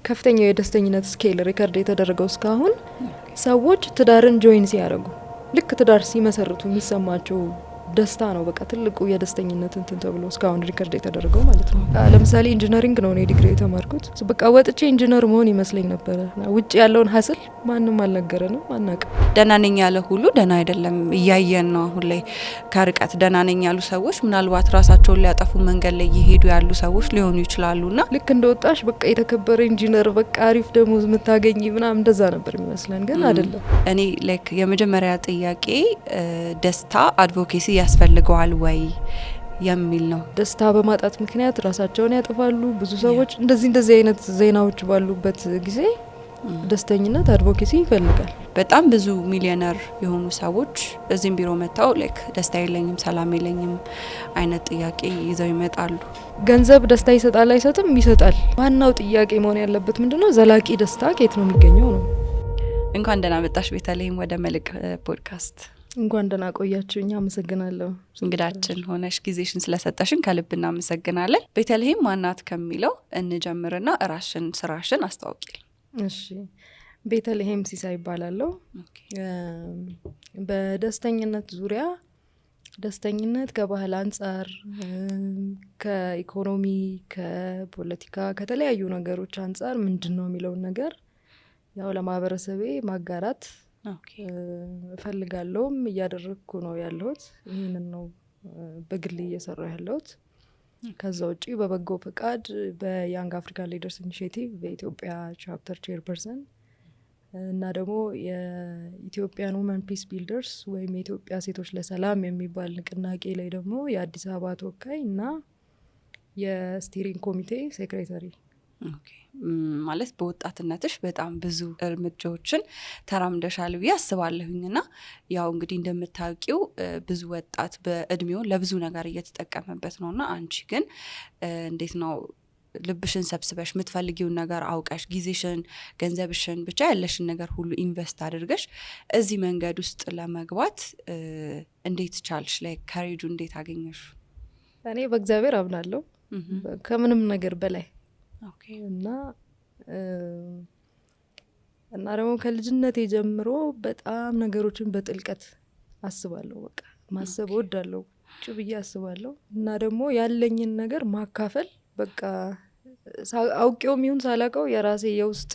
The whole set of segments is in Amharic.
ከፍተኛው የደስተኝነት ስኬል ሪከርድ የተደረገው እስካሁን ሰዎች ትዳርን ጆይን ሲያደርጉ ልክ ትዳር ሲመሰርቱ የሚሰማቸው ደስታ ነው። በቃ ትልቁ የደስተኝነት እንትን ተብሎ እስካሁን ሪከርድ የተደረገው ማለት ነው። ለምሳሌ ኢንጂነሪንግ ነው እኔ ዲግሪ የተማርኩት። በቃ ወጥቼ ኢንጂነር መሆን ይመስለኝ ነበረ። ውጭ ያለውን ሀስል ማንም አልነገረንም፣ አናውቅም። ደህና ነኝ ያለ ሁሉ ደህና አይደለም እያየን ነው። አሁን ላይ ከርቀት ደህና ነኝ ያሉ ሰዎች ምናልባት ራሳቸውን ሊያጠፉ መንገድ ላይ እየሄዱ ያሉ ሰዎች ሊሆኑ ይችላሉና ልክ እንደወጣሽ በቃ የተከበረ ኢንጂነር በቃ አሪፍ ደሞዝ የምታገኝ ምናምን እንደዛ ነበር የሚመስለን፣ ግን አይደለም። እኔ ላይክ የመጀመሪያ ጥያቄ ደስታ አድቮኬሲ ያስፈልገዋል ወይ የሚል ነው። ደስታ በማጣት ምክንያት ራሳቸውን ያጠፋሉ ብዙ ሰዎች። እንደዚህ አይነት ዜናዎች ባሉበት ጊዜ ደስተኝነት አድቮኬሲ ይፈልጋል። በጣም ብዙ ሚሊዮነር የሆኑ ሰዎች እዚህም ቢሮ መጥተው ላይክ ደስታ የለኝም ሰላም የለኝም አይነት ጥያቄ ይዘው ይመጣሉ። ገንዘብ ደስታ ይሰጣል አይሰጥም? ይሰጣል። ዋናው ጥያቄ መሆን ያለበት ምንድነው ዘላቂ ደስታ ከየት ነው የሚገኘው ነው። እንኳን ደህና መጣሽ ቤተልሔም ወደ መልቅ ፖድካስት። እንኳን ደህና ቆያችሁ። እኛ አመሰግናለሁ እንግዳችን ሆነሽ ጊዜሽን ስለሰጠሽን ከልብ እናመሰግናለን። ቤተልሔም ማናት ከሚለው እንጀምርና ራስሽን ስራሽን አስተዋውቂ። እሺ፣ ቤተልሔም ሲሳይ ይባላለሁ። በደስተኝነት ዙሪያ ደስተኝነት ከባህል አንጻር ከኢኮኖሚ ከፖለቲካ ከተለያዩ ነገሮች አንጻር ምንድነው የሚለውን ነገር ያው ለማህበረሰቤ ማጋራት እፈልጋለሁም እያደረግኩ ነው ያለሁት። ይህንን ነው በግል እየሰራሁ ያለሁት። ከዛ ውጪ በበጎ ፈቃድ በያንግ አፍሪካን ሊደርስ ኢኒሼቲቭ በኢትዮጵያ ቻፕተር ቼርፐርሰን እና ደግሞ የኢትዮጵያን ውመን ፒስ ቢልደርስ ወይም የኢትዮጵያ ሴቶች ለሰላም የሚባል ንቅናቄ ላይ ደግሞ የአዲስ አበባ ተወካይ እና የስቲሪንግ ኮሚቴ ሴክሬታሪ። ማለት በወጣትነትሽ በጣም ብዙ እርምጃዎችን ተራምደሻል ብዬ አስባለሁኝ እና ያው እንግዲህ እንደምታውቂው ብዙ ወጣት በእድሜው ለብዙ ነገር እየተጠቀመበት ነው እና አንቺ ግን እንዴት ነው ልብሽን ሰብስበሽ የምትፈልጊውን ነገር አውቀሽ ጊዜሽን ገንዘብሽን ብቻ ያለሽን ነገር ሁሉ ኢንቨስት አድርገሽ እዚህ መንገድ ውስጥ ለመግባት እንዴት ቻልሽ? ላይ ካሬጁ እንዴት አገኘሽ? እኔ በእግዚአብሔር አምናለሁ ከምንም ነገር በላይ እና ደግሞ ከልጅነቴ ጀምሮ በጣም ነገሮችን በጥልቀት አስባለሁ። በቃ ማሰብ እወዳለሁ፣ ቁጭ ብዬ አስባለሁ እና ደግሞ ያለኝን ነገር ማካፈል በቃ አውቄውም ይሁን ሳላውቀው የራሴ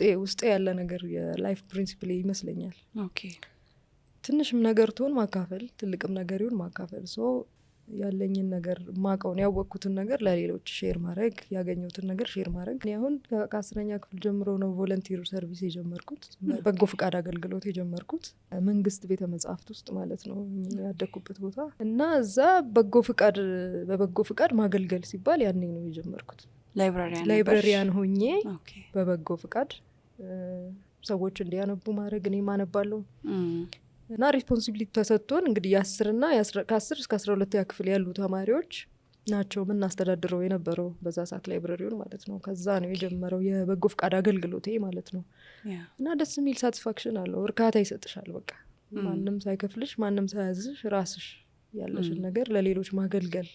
የውስጤ ያለ ነገር የላይፍ ፕሪንሲፕል ይመስለኛል። ትንሽም ነገር ትሆን ማካፈል፣ ትልቅም ነገር ይሁን ማካፈል። ያለኝን ነገር ማቀውን ያወቅኩትን ነገር ለሌሎች ሼር ማድረግ፣ ያገኘሁትን ነገር ሼር ማድረግ። እኔ አሁን ከ10ኛ ክፍል ጀምሮ ነው ቮለንቲር ሰርቪስ የጀመርኩት፣ በጎ ፍቃድ አገልግሎት የጀመርኩት መንግስት ቤተ መጻሕፍት ውስጥ ማለት ነው ያደግኩበት ቦታ እና እዛ በበጎ ፍቃድ ማገልገል ሲባል ያኔ ነው የጀመርኩት። ላይብራሪያን ሆኜ በበጎ ፍቃድ ሰዎች እንዲያነቡ ማድረግ፣ እኔ ማነባለሁ እና ሪስፖንሲቢሊቲ ተሰጥቶን እንግዲህ ከ10 እስከ 12 ክፍል ያሉ ተማሪዎች ናቸው የምናስተዳድረው የነበረው በዛ ሰዓት ላይብረሪውን ማለት ነው። ከዛ ነው የጀመረው የበጎ ፍቃድ አገልግሎቴ ማለት ነው። እና ደስ የሚል ሳቲስፋክሽን አለው፣ እርካታ ይሰጥሻል። በቃ ማንም ሳይከፍልሽ ማንም ሳያዝሽ ራስሽ ያለሽን ነገር ለሌሎች ማገልገል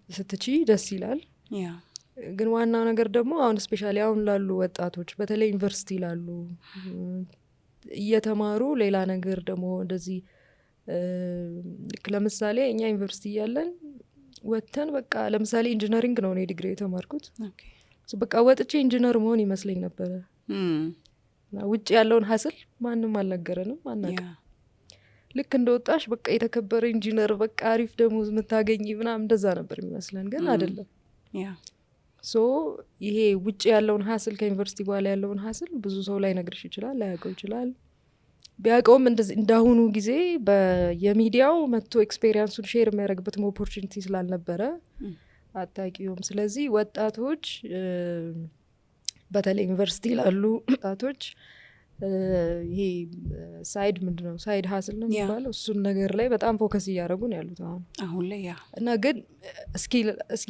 ስትቺ ደስ ይላል። ግን ዋናው ነገር ደግሞ አሁን ስፔሻሊ አሁን ላሉ ወጣቶች በተለይ ዩኒቨርሲቲ ላሉ እየተማሩ ሌላ ነገር ደግሞ እንደዚህ ልክ ለምሳሌ እኛ ዩኒቨርሲቲ እያለን ወጥተን በቃ ለምሳሌ ኢንጂነሪንግ ነው እኔ ዲግሪ የተማርኩት። በቃ ወጥቼ ኢንጂነር መሆን ይመስለኝ ነበረ። ውጭ ያለውን ሀስል ማንም አልነገረንም፣ አናውቅም። ልክ እንደወጣሽ በቃ የተከበረ ኢንጂነር በቃ አሪፍ ደሞዝ የምታገኝ ምናምን እንደዛ ነበር የሚመስለን፣ ግን አይደለም። ይሄ ውጭ ያለውን ሀስል ከዩኒቨርሲቲ በኋላ ያለውን ሀስል ብዙ ሰው ላይ ነግርሽ ይችላል፣ ላያውቀው ይችላል። ቢያውቀውም እንዳሁኑ ጊዜ የሚዲያው መጥቶ ኤክስፔሪንሱን ሼር የሚያደርግበትም ኦፖርቹኒቲ ስላልነበረ አታውቂውም። ስለዚህ ወጣቶች በተለይ ዩኒቨርሲቲ ላሉ ወጣቶች ይሄ ሳይድ ምንድነው ሳይድ ሀስል ነው የሚባለው እሱን ነገር ላይ በጣም ፎከስ እያደረጉ ነው ያሉት አሁን ላይ እና ግን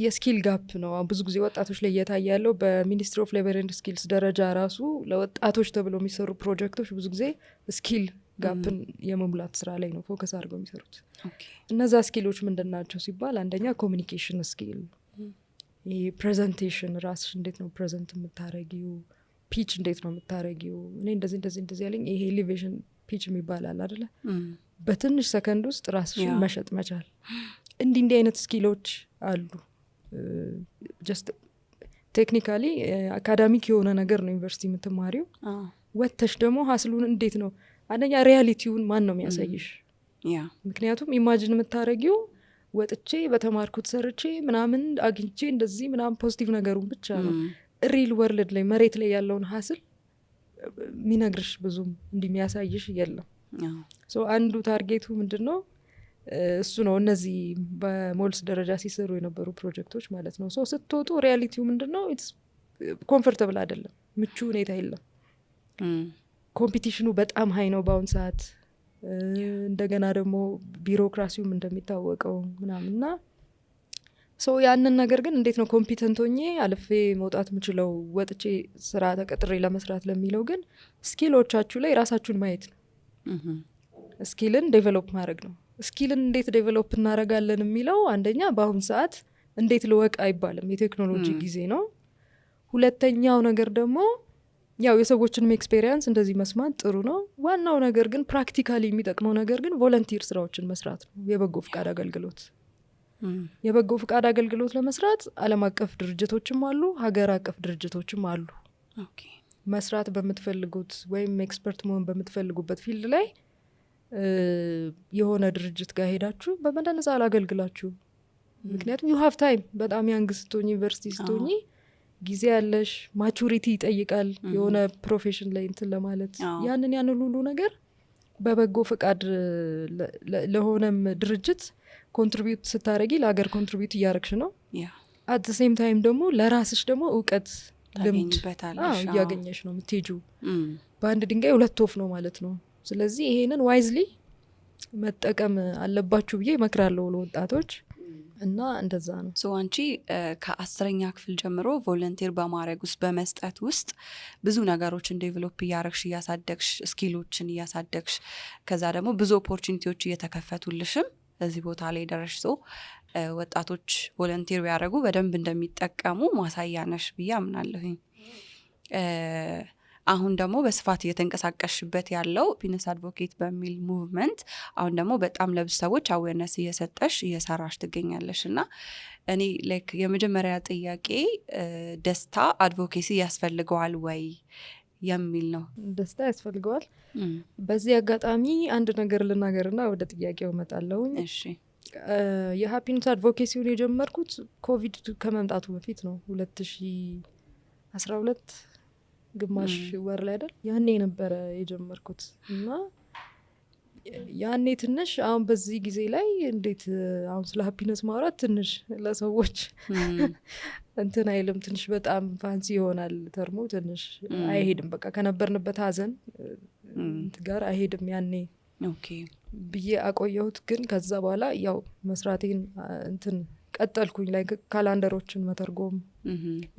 የስኪል ጋፕ ነው ብዙ ጊዜ ወጣቶች ላይ እየታየ ያለው። በሚኒስትሪ ኦፍ ሌበር ኤንድ ስኪልስ ደረጃ ራሱ ለወጣቶች ተብሎ የሚሰሩ ፕሮጀክቶች ብዙ ጊዜ ስኪል ጋፕን የመሙላት ስራ ላይ ነው ፎከስ አድርገው የሚሰሩት። እነዛ ስኪሎች ምንድን ናቸው ሲባል አንደኛ ኮሚኒኬሽን ስኪል፣ ይሄ ፕሬዘንቴሽን ራስሽ እንዴት ነው ፕሬዘንት የምታረጊው፣ ፒች እንዴት ነው የምታረጊው። እኔ እንደዚህ ያለኝ ይሄ ኤሊቬሽን ፒች የሚባላል አይደለ፣ በትንሽ ሰከንድ ውስጥ ራስሽን መሸጥ መቻል። እንዲህ አይነት ስኪሎች አሉ። ጀስት ቴክኒካሊ አካዳሚክ የሆነ ነገር ነው ዩኒቨርሲቲ የምትማሪው። ወተሽ ደግሞ ሀስሉን እንዴት ነው አንደኛ ሪያሊቲውን ማን ነው የሚያሳይሽ? ምክንያቱም ኢማጂን የምታረጊው ወጥቼ በተማርኩት ሰርቼ ምናምን አግኝቼ እንደዚህ ምናምን ፖዚቲቭ ነገሩን ብቻ ነው። ሪል ወርልድ ላይ መሬት ላይ ያለውን ሀስል የሚነግርሽ ብዙም እንደሚያሳይሽ የለም። አንዱ ታርጌቱ ምንድን ነው እሱ ነው። እነዚህ በሞልስ ደረጃ ሲሰሩ የነበሩ ፕሮጀክቶች ማለት ነው። ስትወጡ ሪያሊቲው ምንድን ነው? ኮምፎርተብል አይደለም፣ ምቹ ሁኔታ የለም። ኮምፒቲሽኑ በጣም ሀይ ነው በአሁን ሰዓት። እንደገና ደግሞ ቢሮክራሲውም እንደሚታወቀው ምናምንና ያንን ነገር ግን እንዴት ነው ኮምፒተንት ሆኜ አልፌ መውጣት የምችለው ወጥቼ ስራ ተቀጥሬ ለመስራት ለሚለው ግን ስኪሎቻችሁ ላይ ራሳችሁን ማየት ነው። ስኪልን ዴቨሎፕ ማድረግ ነው። ስኪልን እንዴት ዴቨሎፕ እናደረጋለን የሚለው አንደኛ በአሁን ሰዓት እንዴት ልወቅ አይባልም፣ የቴክኖሎጂ ጊዜ ነው። ሁለተኛው ነገር ደግሞ ያው የሰዎችንም ኤክስፔሪንስ እንደዚህ መስማት ጥሩ ነው። ዋናው ነገር ግን ፕራክቲካሊ የሚጠቅመው ነገር ግን ቮለንቲር ስራዎችን መስራት ነው። የበጎ ፍቃድ አገልግሎት የበጎ ፍቃድ አገልግሎት ለመስራት ዓለም አቀፍ ድርጅቶችም አሉ፣ ሀገር አቀፍ ድርጅቶችም አሉ። መስራት በምትፈልጉት ወይም ኤክስፐርት መሆን በምትፈልጉበት ፊልድ ላይ የሆነ ድርጅት ጋር ሄዳችሁ በመደነጻ አላገልግላችሁ። ምክንያቱም ዩ ሃቭ ታይም። በጣም ያንግ ስትሆኚ ዩኒቨርሲቲ ስትሆኚ ጊዜ ያለሽ፣ ማቹሪቲ ይጠይቃል የሆነ ፕሮፌሽን ላይ እንትን ለማለት። ያንን ሁሉ ነገር በበጎ ፍቃድ ለሆነም ድርጅት ኮንትሪቢዩት ስታረጊ ለሀገር ኮንትሪቢዩት እያረግሽ ነው። አት ሴም ታይም ደግሞ ለራስሽ ደግሞ እውቀት ልምድ እያገኘሽ ነው የምትሄጁ። በአንድ ድንጋይ ሁለት ወፍ ነው ማለት ነው። ስለዚህ ይሄንን ዋይዝሊ መጠቀም አለባችሁ ብዬ እመክራለሁ ለወጣቶች። እና እንደዛ ነው። አንቺ ከ10ኛ ክፍል ጀምሮ ቮለንቲር በማድረግ ውስጥ በመስጠት ውስጥ ብዙ ነገሮችን ዴቨሎፕ እያረግሽ እያሳደግሽ ስኪሎችን እያሳደግሽ ከዛ ደግሞ ብዙ ኦፖርቹኒቲዎች እየተከፈቱልሽም እዚህ ቦታ ላይ ደረሽ። ወጣቶች ቮለንቲር ቢያደረጉ በደንብ እንደሚጠቀሙ ማሳያ ነሽ ብዬ አምናለሁኝ። አሁን ደግሞ በስፋት እየተንቀሳቀሽበት ያለው ሃፒነስ አድቮኬት በሚል ሙቭመንት አሁን ደግሞ በጣም ለብዙ ሰዎች አዌርነስ እየሰጠሽ እየሰራሽ ትገኛለሽ። እና እኔ ላይክ የመጀመሪያ ጥያቄ ደስታ አድቮኬሲ ያስፈልገዋል ወይ የሚል ነው። ደስታ ያስፈልገዋል። በዚህ አጋጣሚ አንድ ነገር ልናገርና ወደ ጥያቄው እመጣለሁ። እሺ። የሃፒነስ አድቮኬሲውን የጀመርኩት ኮቪድ ከመምጣቱ በፊት ነው። 2012 ግማሽ ወር ላይ አይደል ያኔ ነበረ የጀመርኩት። እና ያኔ ትንሽ አሁን በዚህ ጊዜ ላይ እንዴት አሁን ስለ ሃፒነስ ማውራት ትንሽ ለሰዎች እንትን አይልም፣ ትንሽ በጣም ፋንሲ ይሆናል ተርሞ፣ ትንሽ አይሄድም። በቃ ከነበርንበት ሀዘን ጋር አይሄድም ያኔ ብዬ አቆየሁት። ግን ከዛ በኋላ ያው መስራቴን እንትን ቀጠልኩኝ ላይ ካላንደሮችን መተርጎም።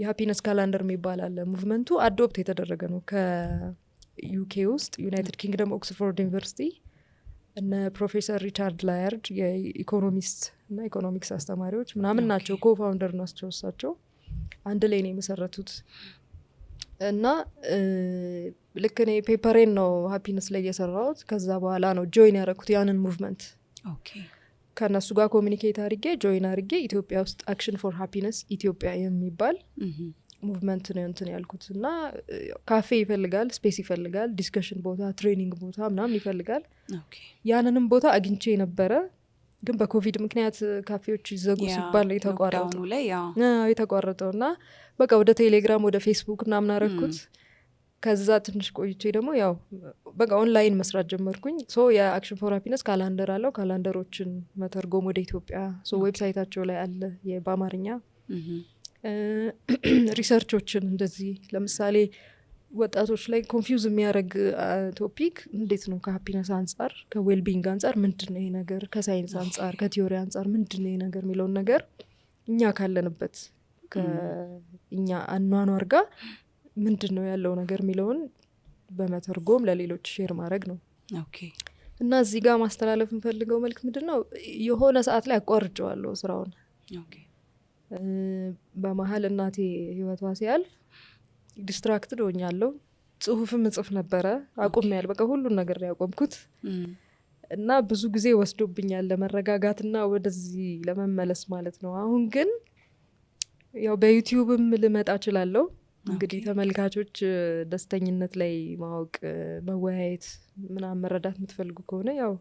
የሃፒነስ ካላንደር የሚባል አለ። ሙቭመንቱ አዶፕት የተደረገ ነው ከዩኬ ውስጥ ዩናይትድ ኪንግደም ኦክስፎርድ ዩኒቨርሲቲ እነ ፕሮፌሰር ሪቻርድ ላያርድ የኢኮኖሚስት እና ኢኮኖሚክስ አስተማሪዎች ምናምን ናቸው፣ ኮፋውንደር ናቸው። እሳቸው አንድ ላይ ነው የመሰረቱት። እና ልክ እኔ ፔፐሬን ነው ሃፒነስ ላይ የሰራሁት። ከዛ በኋላ ነው ጆይን ያደረኩት ያንን ሙቭመንት። ከእነሱ ጋር ኮሚኒኬት አድርጌ ጆይን አድርጌ ኢትዮጵያ ውስጥ አክሽን ፎር ሃፒነስ ኢትዮጵያ የሚባል ሙቭመንት ነው እንትን ያልኩት። እና ካፌ ይፈልጋል፣ ስፔስ ይፈልጋል፣ ዲስከሽን ቦታ፣ ትሬኒንግ ቦታ ምናምን ይፈልጋል። ያንንም ቦታ አግኝቼ ነበረ። ግን በኮቪድ ምክንያት ካፌዎች ይዘጉ ሲባል ነው የተቋረጠው። እና በቃ ወደ ቴሌግራም ወደ ፌስቡክ ምናምን አረግኩት። ከዛ ትንሽ ቆይቼ ደግሞ ያው በቃ ኦንላይን መስራት ጀመርኩኝ። የአክሽን ፎር ሃፒነስ ካላንደር አለው። ካላንደሮችን መተርጎም ወደ ኢትዮጵያ ዌብሳይታቸው ላይ አለ በአማርኛ። ሪሰርቾችን እንደዚህ ለምሳሌ ወጣቶች ላይ ኮንፊውዝ የሚያደርግ ቶፒክ እንዴት ነው ከሃፒነስ አንጻር ከዌልቢንግ አንጻር ምንድን ነው ይሄ ነገር፣ ከሳይንስ አንጻር ከቲዮሪ አንጻር ምንድን ነው ይሄ ነገር የሚለውን ነገር እኛ ካለንበት ከእኛ አኗኗር ጋር ምንድን ነው ያለው ነገር የሚለውን በመተርጎም ለሌሎች ሼር ማድረግ ነው። እና እዚህ ጋር ማስተላለፍ የምፈልገው መልክ ምንድን ነው፣ የሆነ ሰዓት ላይ አቋርጬዋለሁ ስራውን። በመሀል እናቴ ህይወቷ ሲያልፍ ዲስትራክትድ ሆኛለሁ። ጽሁፍም እጽፍ ነበረ አቁሜያለሁ። በቃ ሁሉን ነገር ያቆምኩት እና ብዙ ጊዜ ወስዶብኛል ለመረጋጋትና ወደዚህ ለመመለስ ማለት ነው። አሁን ግን ያው በዩቲዩብም ልመጣ እችላለሁ። እንግዲህ ተመልካቾች ደስተኝነት ላይ ማወቅ መወያየት ምናምን መረዳት የምትፈልጉ ከሆነ ያው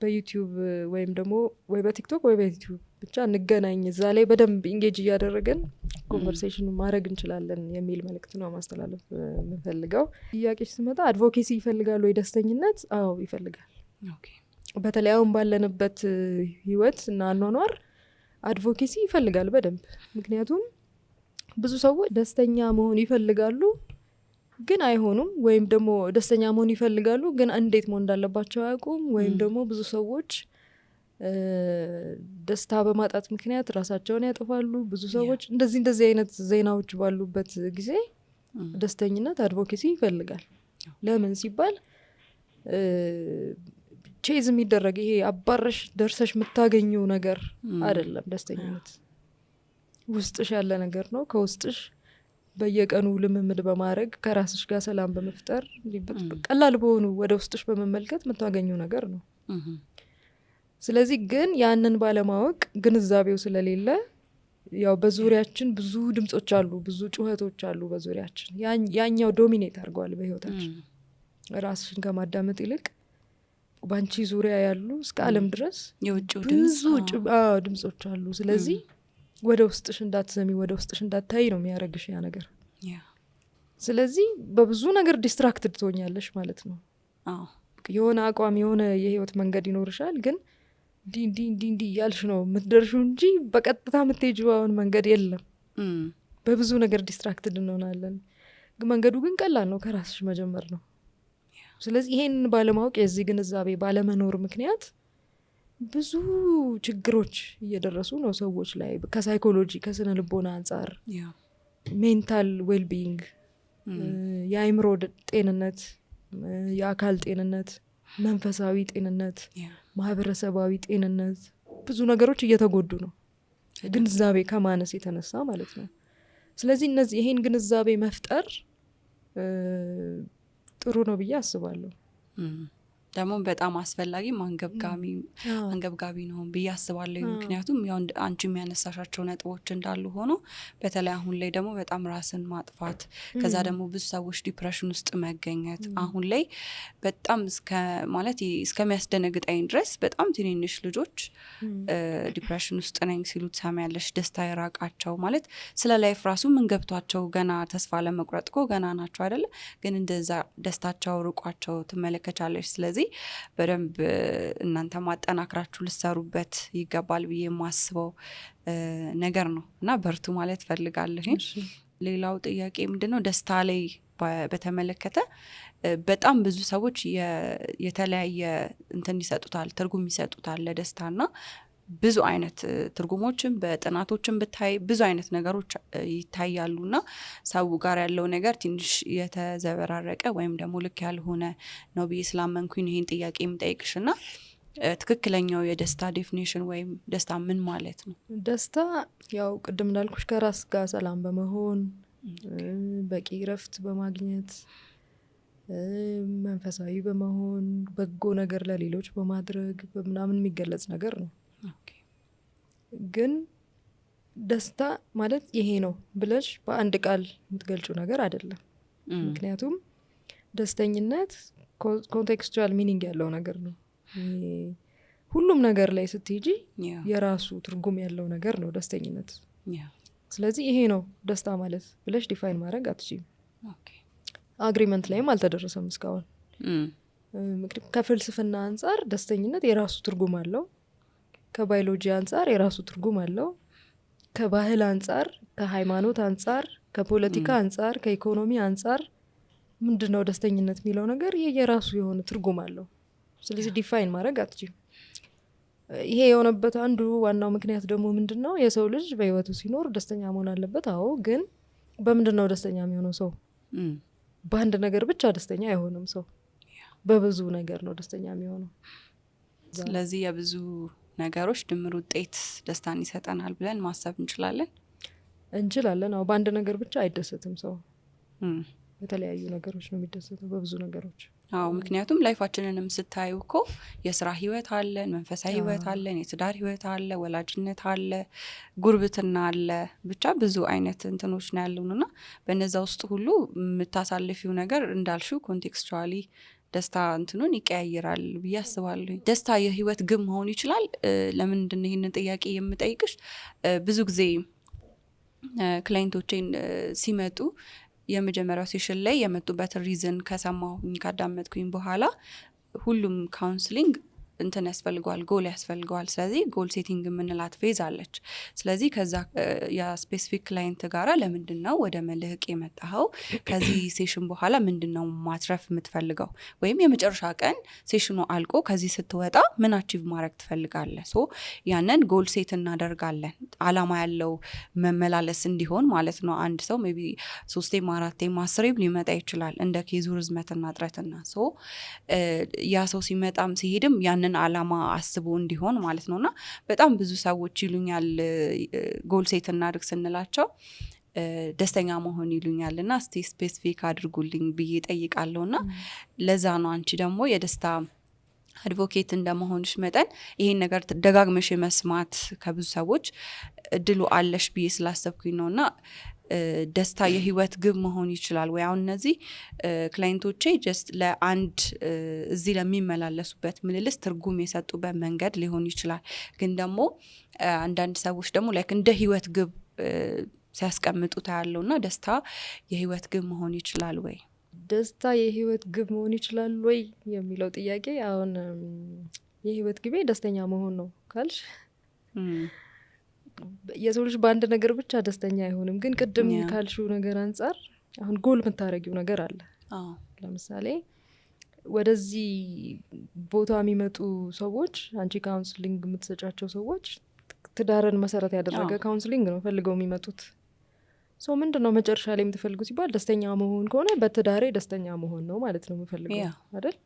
በዩቲዩብ ወይም ደግሞ ወይ በቲክቶክ ወይ በዩቲዩብ ብቻ እንገናኝ፣ እዛ ላይ በደንብ ኢንጌጅ እያደረገን ኮንቨርሴሽን ማድረግ እንችላለን የሚል መልእክት ነው ማስተላለፍ የምፈልገው። ጥያቄች ስመጣ አድቮኬሲ ይፈልጋል ወይ ደስተኝነት? አዎ ይፈልጋል። በተለይ አሁን ባለንበት ህይወት እና አኗኗር አድቮኬሲ ይፈልጋል በደንብ። ምክንያቱም ብዙ ሰዎች ደስተኛ መሆን ይፈልጋሉ ግን አይሆኑም፣ ወይም ደግሞ ደስተኛ መሆን ይፈልጋሉ ግን እንዴት መሆን እንዳለባቸው አያውቁም። ወይም ደግሞ ብዙ ሰዎች ደስታ በማጣት ምክንያት ራሳቸውን ያጠፋሉ። ብዙ ሰዎች እንደዚህ አይነት ዜናዎች ባሉበት ጊዜ ደስተኝነት አድቮኬሲ ይፈልጋል። ለምን ሲባል ቼዝ የሚደረግ ይሄ አባረሽ ደርሰሽ የምታገኘው ነገር አይደለም። ደስተኝነት ውስጥሽ ያለ ነገር ነው። ከውስጥሽ በየቀኑ ልምምድ በማድረግ ከራስሽ ጋር ሰላም በመፍጠር ቀላል በሆኑ ወደ ውስጥሽ በመመልከት የምታገኘው ነገር ነው። ስለዚህ ግን ያንን ባለማወቅ ግንዛቤው ስለሌለ ያው በዙሪያችን ብዙ ድምጾች አሉ፣ ብዙ ጩኸቶች አሉ በዙሪያችን። ያኛው ዶሚኔት አድርገዋል በህይወታችን። ራስሽን ከማዳመጥ ይልቅ ባንቺ ዙሪያ ያሉ እስከ ዓለም ድረስ ብዙ ድምጾች አሉ። ስለዚህ ወደ ውስጥሽ እንዳትሰሚ፣ ወደ ውስጥሽ እንዳታይ ነው የሚያደርግሽ ያ ነገር። ስለዚህ በብዙ ነገር ዲስትራክትድ ትሆኛለሽ ማለት ነው። የሆነ አቋም የሆነ የህይወት መንገድ ይኖርሻል ግን እንዲ እያልሽ ነው የምትደርሺው እንጂ በቀጥታ የምትሄጂውን መንገድ የለም። በብዙ ነገር ዲስትራክትድ እንሆናለን። መንገዱ ግን ቀላል ነው፣ ከራስሽ መጀመር ነው። ስለዚህ ይሄን ባለማወቅ የዚህ ግንዛቤ ባለመኖር ምክንያት ብዙ ችግሮች እየደረሱ ነው ሰዎች ላይ ከሳይኮሎጂ ከስነ ልቦና አንጻር ሜንታል ዌልቢንግ፣ የአይምሮ ጤንነት፣ የአካል ጤንነት፣ መንፈሳዊ ጤንነት፣ ማህበረሰባዊ ጤንነት፣ ብዙ ነገሮች እየተጎዱ ነው ግንዛቤ ከማነስ የተነሳ ማለት ነው። ስለዚህ ይሄን ግንዛቤ መፍጠር ጥሩ ነው ብዬ አስባለሁ። ደግሞ በጣም አስፈላጊ አንገብጋቢ ነው ብዬ አስባለሁ። ምክንያቱም ያው አንቺ የሚያነሳሻቸው ነጥቦች እንዳሉ ሆኖ በተለይ አሁን ላይ ደግሞ በጣም ራስን ማጥፋት፣ ከዛ ደግሞ ብዙ ሰዎች ዲፕሬሽን ውስጥ መገኘት አሁን ላይ በጣም ማለት እስከሚያስደነግጠኝ ድረስ በጣም ትንንሽ ልጆች ዲፕሬሽን ውስጥ ነኝ ሲሉ ትሰሚያለሽ። ደስታ የራቃቸው ማለት ስለ ላይፍ ራሱ ምን ገብቷቸው ገና ተስፋ ለመቁረጥ እኮ ገና ናቸው አይደለ? ግን እንደዛ ደስታቸው ርቋቸው ትመለከቻለሽ። ስለዚህ በደንብ እናንተ ማጠናክራችሁ ልሰሩበት ይገባል ብዬ የማስበው ነገር ነው እና በርቱ ማለት ፈልጋለሁ። ሌላው ጥያቄ ምንድነው ደስታ ላይ በተመለከተ በጣም ብዙ ሰዎች የተለያየ እንትን ይሰጡታል፣ ትርጉም ይሰጡታል ለደስታና ብዙ አይነት ትርጉሞችን በጥናቶችን ብታይ ብዙ አይነት ነገሮች ይታያሉና ሰው ጋር ያለው ነገር ትንሽ የተዘበራረቀ ወይም ደግሞ ልክ ያልሆነ ነው ብዬ ስላመንኩኝ ይሄን ጥያቄ የምጠይቅሽና ትክክለኛው የደስታ ዴፊኒሽን ወይም ደስታ ምን ማለት ነው? ደስታ ያው ቅድም እንዳልኩሽ ከራስ ጋር ሰላም በመሆን በቂ ረፍት በማግኘት መንፈሳዊ በመሆን በጎ ነገር ለሌሎች በማድረግ በምናምን የሚገለጽ ነገር ነው። ግን ደስታ ማለት ይሄ ነው ብለሽ በአንድ ቃል የምትገልጪው ነገር አይደለም። ምክንያቱም ደስተኝነት ኮንቴክስቹዋል ሚኒንግ ያለው ነገር ነው። ሁሉም ነገር ላይ ስትሄጂ የራሱ ትርጉም ያለው ነገር ነው ደስተኝነት። ስለዚህ ይሄ ነው ደስታ ማለት ብለሽ ዲፋይን ማድረግ አትችይም። አግሪመንት ላይም አልተደረሰም እስካሁን። ከፍልስፍና አንጻር ደስተኝነት የራሱ ትርጉም አለው፣ ከባዮሎጂ አንጻር የራሱ ትርጉም አለው፣ ከባህል አንጻር፣ ከሃይማኖት አንጻር፣ ከፖለቲካ አንጻር፣ ከኢኮኖሚ አንጻር ምንድነው ደስተኝነት የሚለው ነገር የራሱ የሆነ ትርጉም አለው። ስለዚህ ዲፋይን ማድረግ አትችይም። ይሄ የሆነበት አንዱ ዋናው ምክንያት ደግሞ ምንድነው የሰው ልጅ በህይወቱ ሲኖር ደስተኛ መሆን አለበት። አዎ፣ ግን በምንድነው ደስተኛ የሚሆነው ሰው? በአንድ ነገር ብቻ ደስተኛ አይሆንም ሰው፣ በብዙ ነገር ነው ደስተኛ የሚሆነው። ስለዚህ የብዙ ነገሮች ድምር ውጤት ደስታን ይሰጠናል ብለን ማሰብ እንችላለን። አዎ በአንድ ነገር ብቻ አይደሰትም ሰው በተለያዩ ነገሮች ነው የሚደሰተው፣ በብዙ ነገሮች። አዎ ምክንያቱም ላይፋችንንም ስታዩ እኮ የስራ ህይወት አለን፣ መንፈሳዊ ህይወት አለን፣ የትዳር ህይወት አለ፣ ወላጅነት አለ፣ ጉርብትና አለ፣ ብቻ ብዙ አይነት እንትኖች ነው ያሉንና በነዛ ውስጥ ሁሉ የምታሳልፊው ነገር እንዳልሽው ኮንቴክስቹዋሊ ደስታ እንትኑን ይቀያይራል ብዬ አስባለሁ። ደስታ የህይወት ግብ መሆን ይችላል? ለምንድን ነው ይህንን ጥያቄ የምጠይቅሽ? ብዙ ጊዜ ክላይንቶቼን ሲመጡ የመጀመሪያው ሴሽን ላይ የመጡበትን ሪዝን ከሰማሁኝ ካዳመጥኩኝ በኋላ ሁሉም ካውንስሊንግ እንትን ያስፈልገዋል፣ ጎል ያስፈልገዋል። ስለዚህ ጎል ሴቲንግ የምንላት ፌዝ አለች። ስለዚህ ከዛ የስፔሲፊክ ክላይንት ጋራ ለምንድን ነው ወደ መልህቅ የመጣኸው? ከዚህ ሴሽን በኋላ ምንድን ነው ማትረፍ የምትፈልገው? ወይም የመጨረሻ ቀን ሴሽኑ አልቆ ከዚህ ስትወጣ ምን አቺቭ ማድረግ ትፈልጋለህ? ሶ ያንን ጎል ሴት እናደርጋለን፣ አላማ ያለው መመላለስ እንዲሆን ማለት ነው። አንድ ሰው ሜይ ቢ 3 4 10 ሊመጣ ይችላል እንደ ኬዙ ርዝመትና ጥረትና። ሶ ያ ሰው ሲመጣም ሲሄድም ያንን አላማ አስቦ እንዲሆን ማለት ነውና በጣም ብዙ ሰዎች ይሉኛል ጎል ሴት እናድርግ ስንላቸው ደስተኛ መሆን ይሉኛልና እስቲ ስፔሲፊክ አድርጉልኝ ብዬ ጠይቃለሁና ለዛ ነው አንቺ ደግሞ የደስታ አድቮኬት እንደመሆንሽ መጠን ይሄን ነገር ደጋግመሽ መስማት ከብዙ ሰዎች እድሉ አለሽ ብዬ ስላሰብኩኝ ነውና ደስታ የህይወት ግብ መሆን ይችላል ወይ? አሁን እነዚህ ክላይንቶቼ ጀስት ለአንድ እዚህ ለሚመላለሱበት ምልልስ ትርጉም የሰጡበት መንገድ ሊሆን ይችላል። ግን ደግሞ አንዳንድ ሰዎች ደግሞ ላይክ እንደ ህይወት ግብ ሲያስቀምጡት ያለውና ደስታ የህይወት ግብ መሆን ይችላል ወይ? ደስታ የህይወት ግብ መሆን ይችላል ወይ የሚለው ጥያቄ አሁን የህይወት ግቤ ደስተኛ መሆን ነው ካልሽ የሰው ልጅ በአንድ ነገር ብቻ ደስተኛ አይሆንም። ግን ቅድም ካልሽው ነገር አንጻር አሁን ጎል የምታረጊው ነገር አለ። ለምሳሌ ወደዚህ ቦታ የሚመጡ ሰዎች አንቺ ካውንስሊንግ የምትሰጫቸው ሰዎች ትዳርን መሰረት ያደረገ ካውንስሊንግ ነው ፈልገው የሚመጡት። ሶ ምንድነው መጨረሻ ላይ የምትፈልጉ ሲባል ደስተኛ መሆን ከሆነ በትዳሬ ደስተኛ መሆን ነው ማለት ነው የምፈልገው አይደል?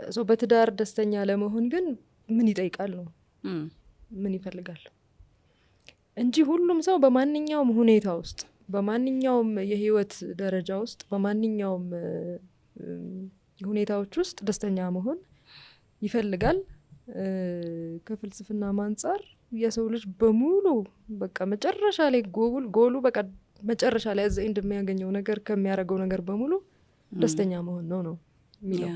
ሶ በትዳር ደስተኛ ለመሆን ግን ምን ይጠይቃል ነው ምን ይፈልጋል እንጂ ሁሉም ሰው በማንኛውም ሁኔታ ውስጥ በማንኛውም የህይወት ደረጃ ውስጥ በማንኛውም ሁኔታዎች ውስጥ ደስተኛ መሆን ይፈልጋል። ከፍልስፍና አንጻር የሰው ልጅ በሙሉ በቃ መጨረሻ ላይ ጎሉ በቃ መጨረሻ ላይ እዛ እንደሚያገኘው ነገር ከሚያደርገው ነገር በሙሉ ደስተኛ መሆን ነው የሚለው።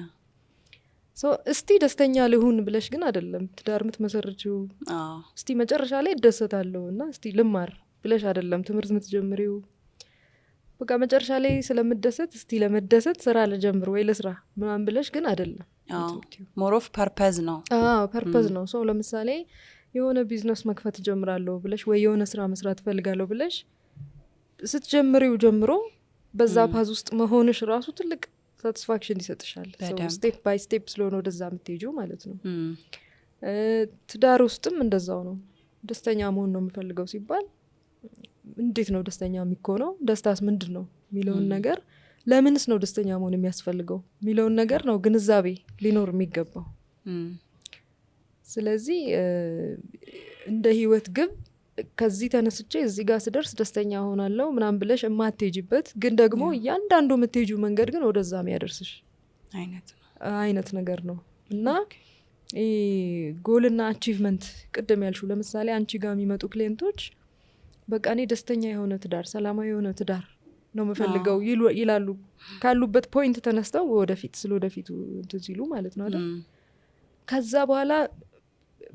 እስቲ ደስተኛ ልሁን ብለሽ ግን አይደለም ትዳር የምትመሰርችው። እስቲ መጨረሻ ላይ እደሰታለሁ እና እስቲ ልማር ብለሽ አይደለም ትምህርት የምትጀምሪው። በቃ መጨረሻ ላይ ስለምደሰት እስቲ ለመደሰት ስራ ልጀምር ወይ ለስራ ምናምን ብለሽ ግን አይደለም። ሞር ኦፍ ፐርፐዝ ነው። ፐርፐዝ ነው። ሰው ለምሳሌ የሆነ ቢዝነስ መክፈት ጀምራለሁ ብለሽ ወይ የሆነ ስራ መስራት ፈልጋለሁ ብለሽ ስትጀምሪው ጀምሮ በዛ ፓዝ ውስጥ መሆንሽ ራሱ ትልቅ ሳቲስፋክሽን ይሰጥሻል። ስቴፕ ባይ ስቴፕ ስለሆነ ወደዛ የምትሄጂው ማለት ነው። ትዳር ውስጥም እንደዛው ነው። ደስተኛ መሆን ነው የምፈልገው ሲባል እንዴት ነው ደስተኛ የሚሆነው? ደስታስ ምንድን ነው የሚለውን ነገር፣ ለምንስ ነው ደስተኛ መሆን የሚያስፈልገው የሚለውን ነገር ነው ግንዛቤ ሊኖር የሚገባው። ስለዚህ እንደ ህይወት ግብ ከዚህ ተነስቼ እዚህ ጋር ስደርስ ደስተኛ ሆናለሁ ምናምን ብለሽ የማትሄጂበት ግን ደግሞ እያንዳንዱ የምትሄጂው መንገድ ግን ወደዛ የሚያደርስሽ አይነት ነገር ነው እና ጎልና አቺቭመንት ቅድም ያልሽው ለምሳሌ አንቺ ጋር የሚመጡ ክሊየንቶች በቃ እኔ ደስተኛ የሆነ ትዳር፣ ሰላማዊ የሆነ ትዳር ነው የምፈልገው ይላሉ። ካሉበት ፖይንት ተነስተው ወደፊት ስለወደፊቱ እንትን ሲሉ ማለት ነው አይደል? ከዛ በኋላ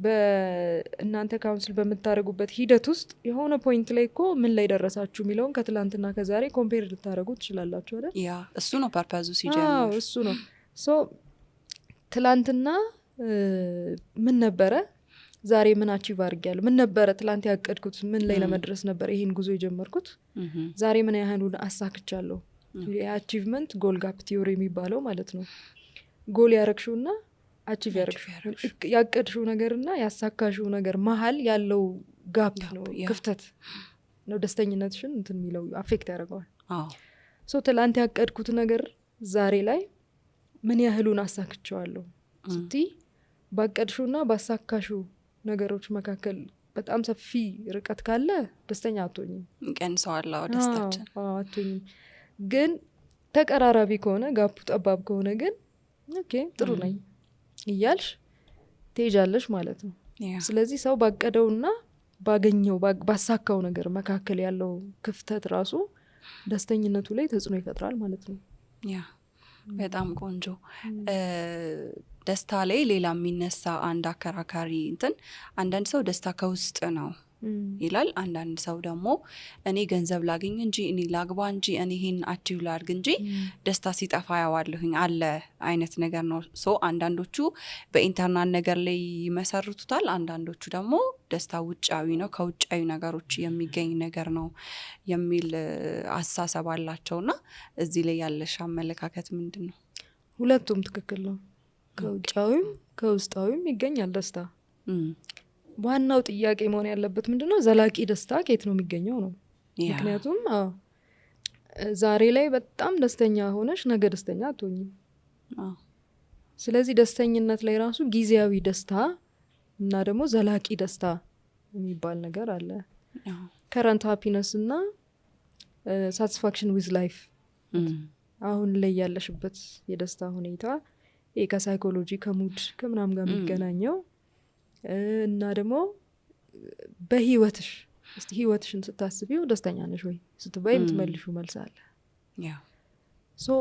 በእናንተ ካውንስል በምታደርጉበት ሂደት ውስጥ የሆነ ፖይንት ላይ እኮ ምን ላይ ደረሳችሁ የሚለውን ከትላንትና ከዛሬ ኮምፔር ልታደርጉ ትችላላችሁ አይደል? ያ እሱ ነው ፐርፐዙ ሲጀምር። እሱ ነው። ሶ ትላንትና ምን ነበረ፣ ዛሬ ምን አቺቭ አድርጌያለሁ፣ ምን ነበረ ትላንት ያቀድኩት፣ ምን ላይ ለመድረስ ነበር ይሄን ጉዞ የጀመርኩት፣ ዛሬ ምን ያህሉን አሳክቻለሁ። የአቺቭመንት ጎል ጋፕ ቲዮሪ የሚባለው ማለት ነው። ጎል ያረግሽውና አቺቭ ያቀድሽው ነገርና ያሳካሽው ነገር መሀል ያለው ጋፕ ነው፣ ክፍተት ነው ደስተኝነትሽን እንትን የሚለው አፌክት ያደርገዋል። ሶ ትላንት ያቀድኩት ነገር ዛሬ ላይ ምን ያህሉን አሳክቸዋለሁ ስቲ ባቀድሹና ባሳካሹ ነገሮች መካከል በጣም ሰፊ ርቀት ካለ ደስተኛ አትሆኝም። ቀንሰዋል ደስታችን አትሆኝም። ግን ተቀራራቢ ከሆነ ጋፑ ጠባብ ከሆነ ግን ኦኬ ጥሩ ነኝ እያልሽ ትሄጃለሽ ማለት ነው። ስለዚህ ሰው ባቀደውና ባገኘው ባሳካው ነገር መካከል ያለው ክፍተት ራሱ ደስተኝነቱ ላይ ተጽዕኖ ይፈጥራል ማለት ነው። ያ በጣም ቆንጆ። ደስታ ላይ ሌላ የሚነሳ አንድ አከራካሪ እንትን አንዳንድ ሰው ደስታ ከውስጥ ነው ይላል። አንዳንድ ሰው ደግሞ እኔ ገንዘብ ላገኝ እንጂ እኔ ላግባ እንጂ እኔ ይሄን አቺቭ ላድርግ እንጂ ደስታ ሲጠፋ ያዋለሁኝ አለ አይነት ነገር ነው። ሶ አንዳንዶቹ በኢንተርናል ነገር ላይ ይመሰርቱታል። አንዳንዶቹ ደግሞ ደስታ ውጫዊ ነው፣ ከውጫዊ ነገሮች የሚገኝ ነገር ነው የሚል አስተሳሰብ አላቸውና እዚህ ላይ ያለሽ አመለካከት ምንድን ነው? ሁለቱም ትክክል ነው። ከውጫዊም ከውስጣዊም ይገኛል ደስታ። ዋናው ጥያቄ መሆን ያለበት ምንድነው ዘላቂ ደስታ ከየት ነው የሚገኘው ነው። ምክንያቱም ዛሬ ላይ በጣም ደስተኛ ሆነሽ ነገ ደስተኛ አትሆኝም። ስለዚህ ደስተኝነት ላይ ራሱ ጊዜያዊ ደስታ እና ደግሞ ዘላቂ ደስታ የሚባል ነገር አለ። ከረንት ሃፒነስ እና ሳቲስፋክሽን ዊዝ ላይፍ አሁን ላይ ያለሽበት የደስታ ሁኔታ ከሳይኮሎጂ ከሙድ ከምናም ጋር የሚገናኘው እና ደግሞ በህይወትሽ እስቲ ህይወትሽን ስታስቢው ደስተኛ ነሽ ወይ ስትባይ የምትመልሹ መልስ አለ። ሶ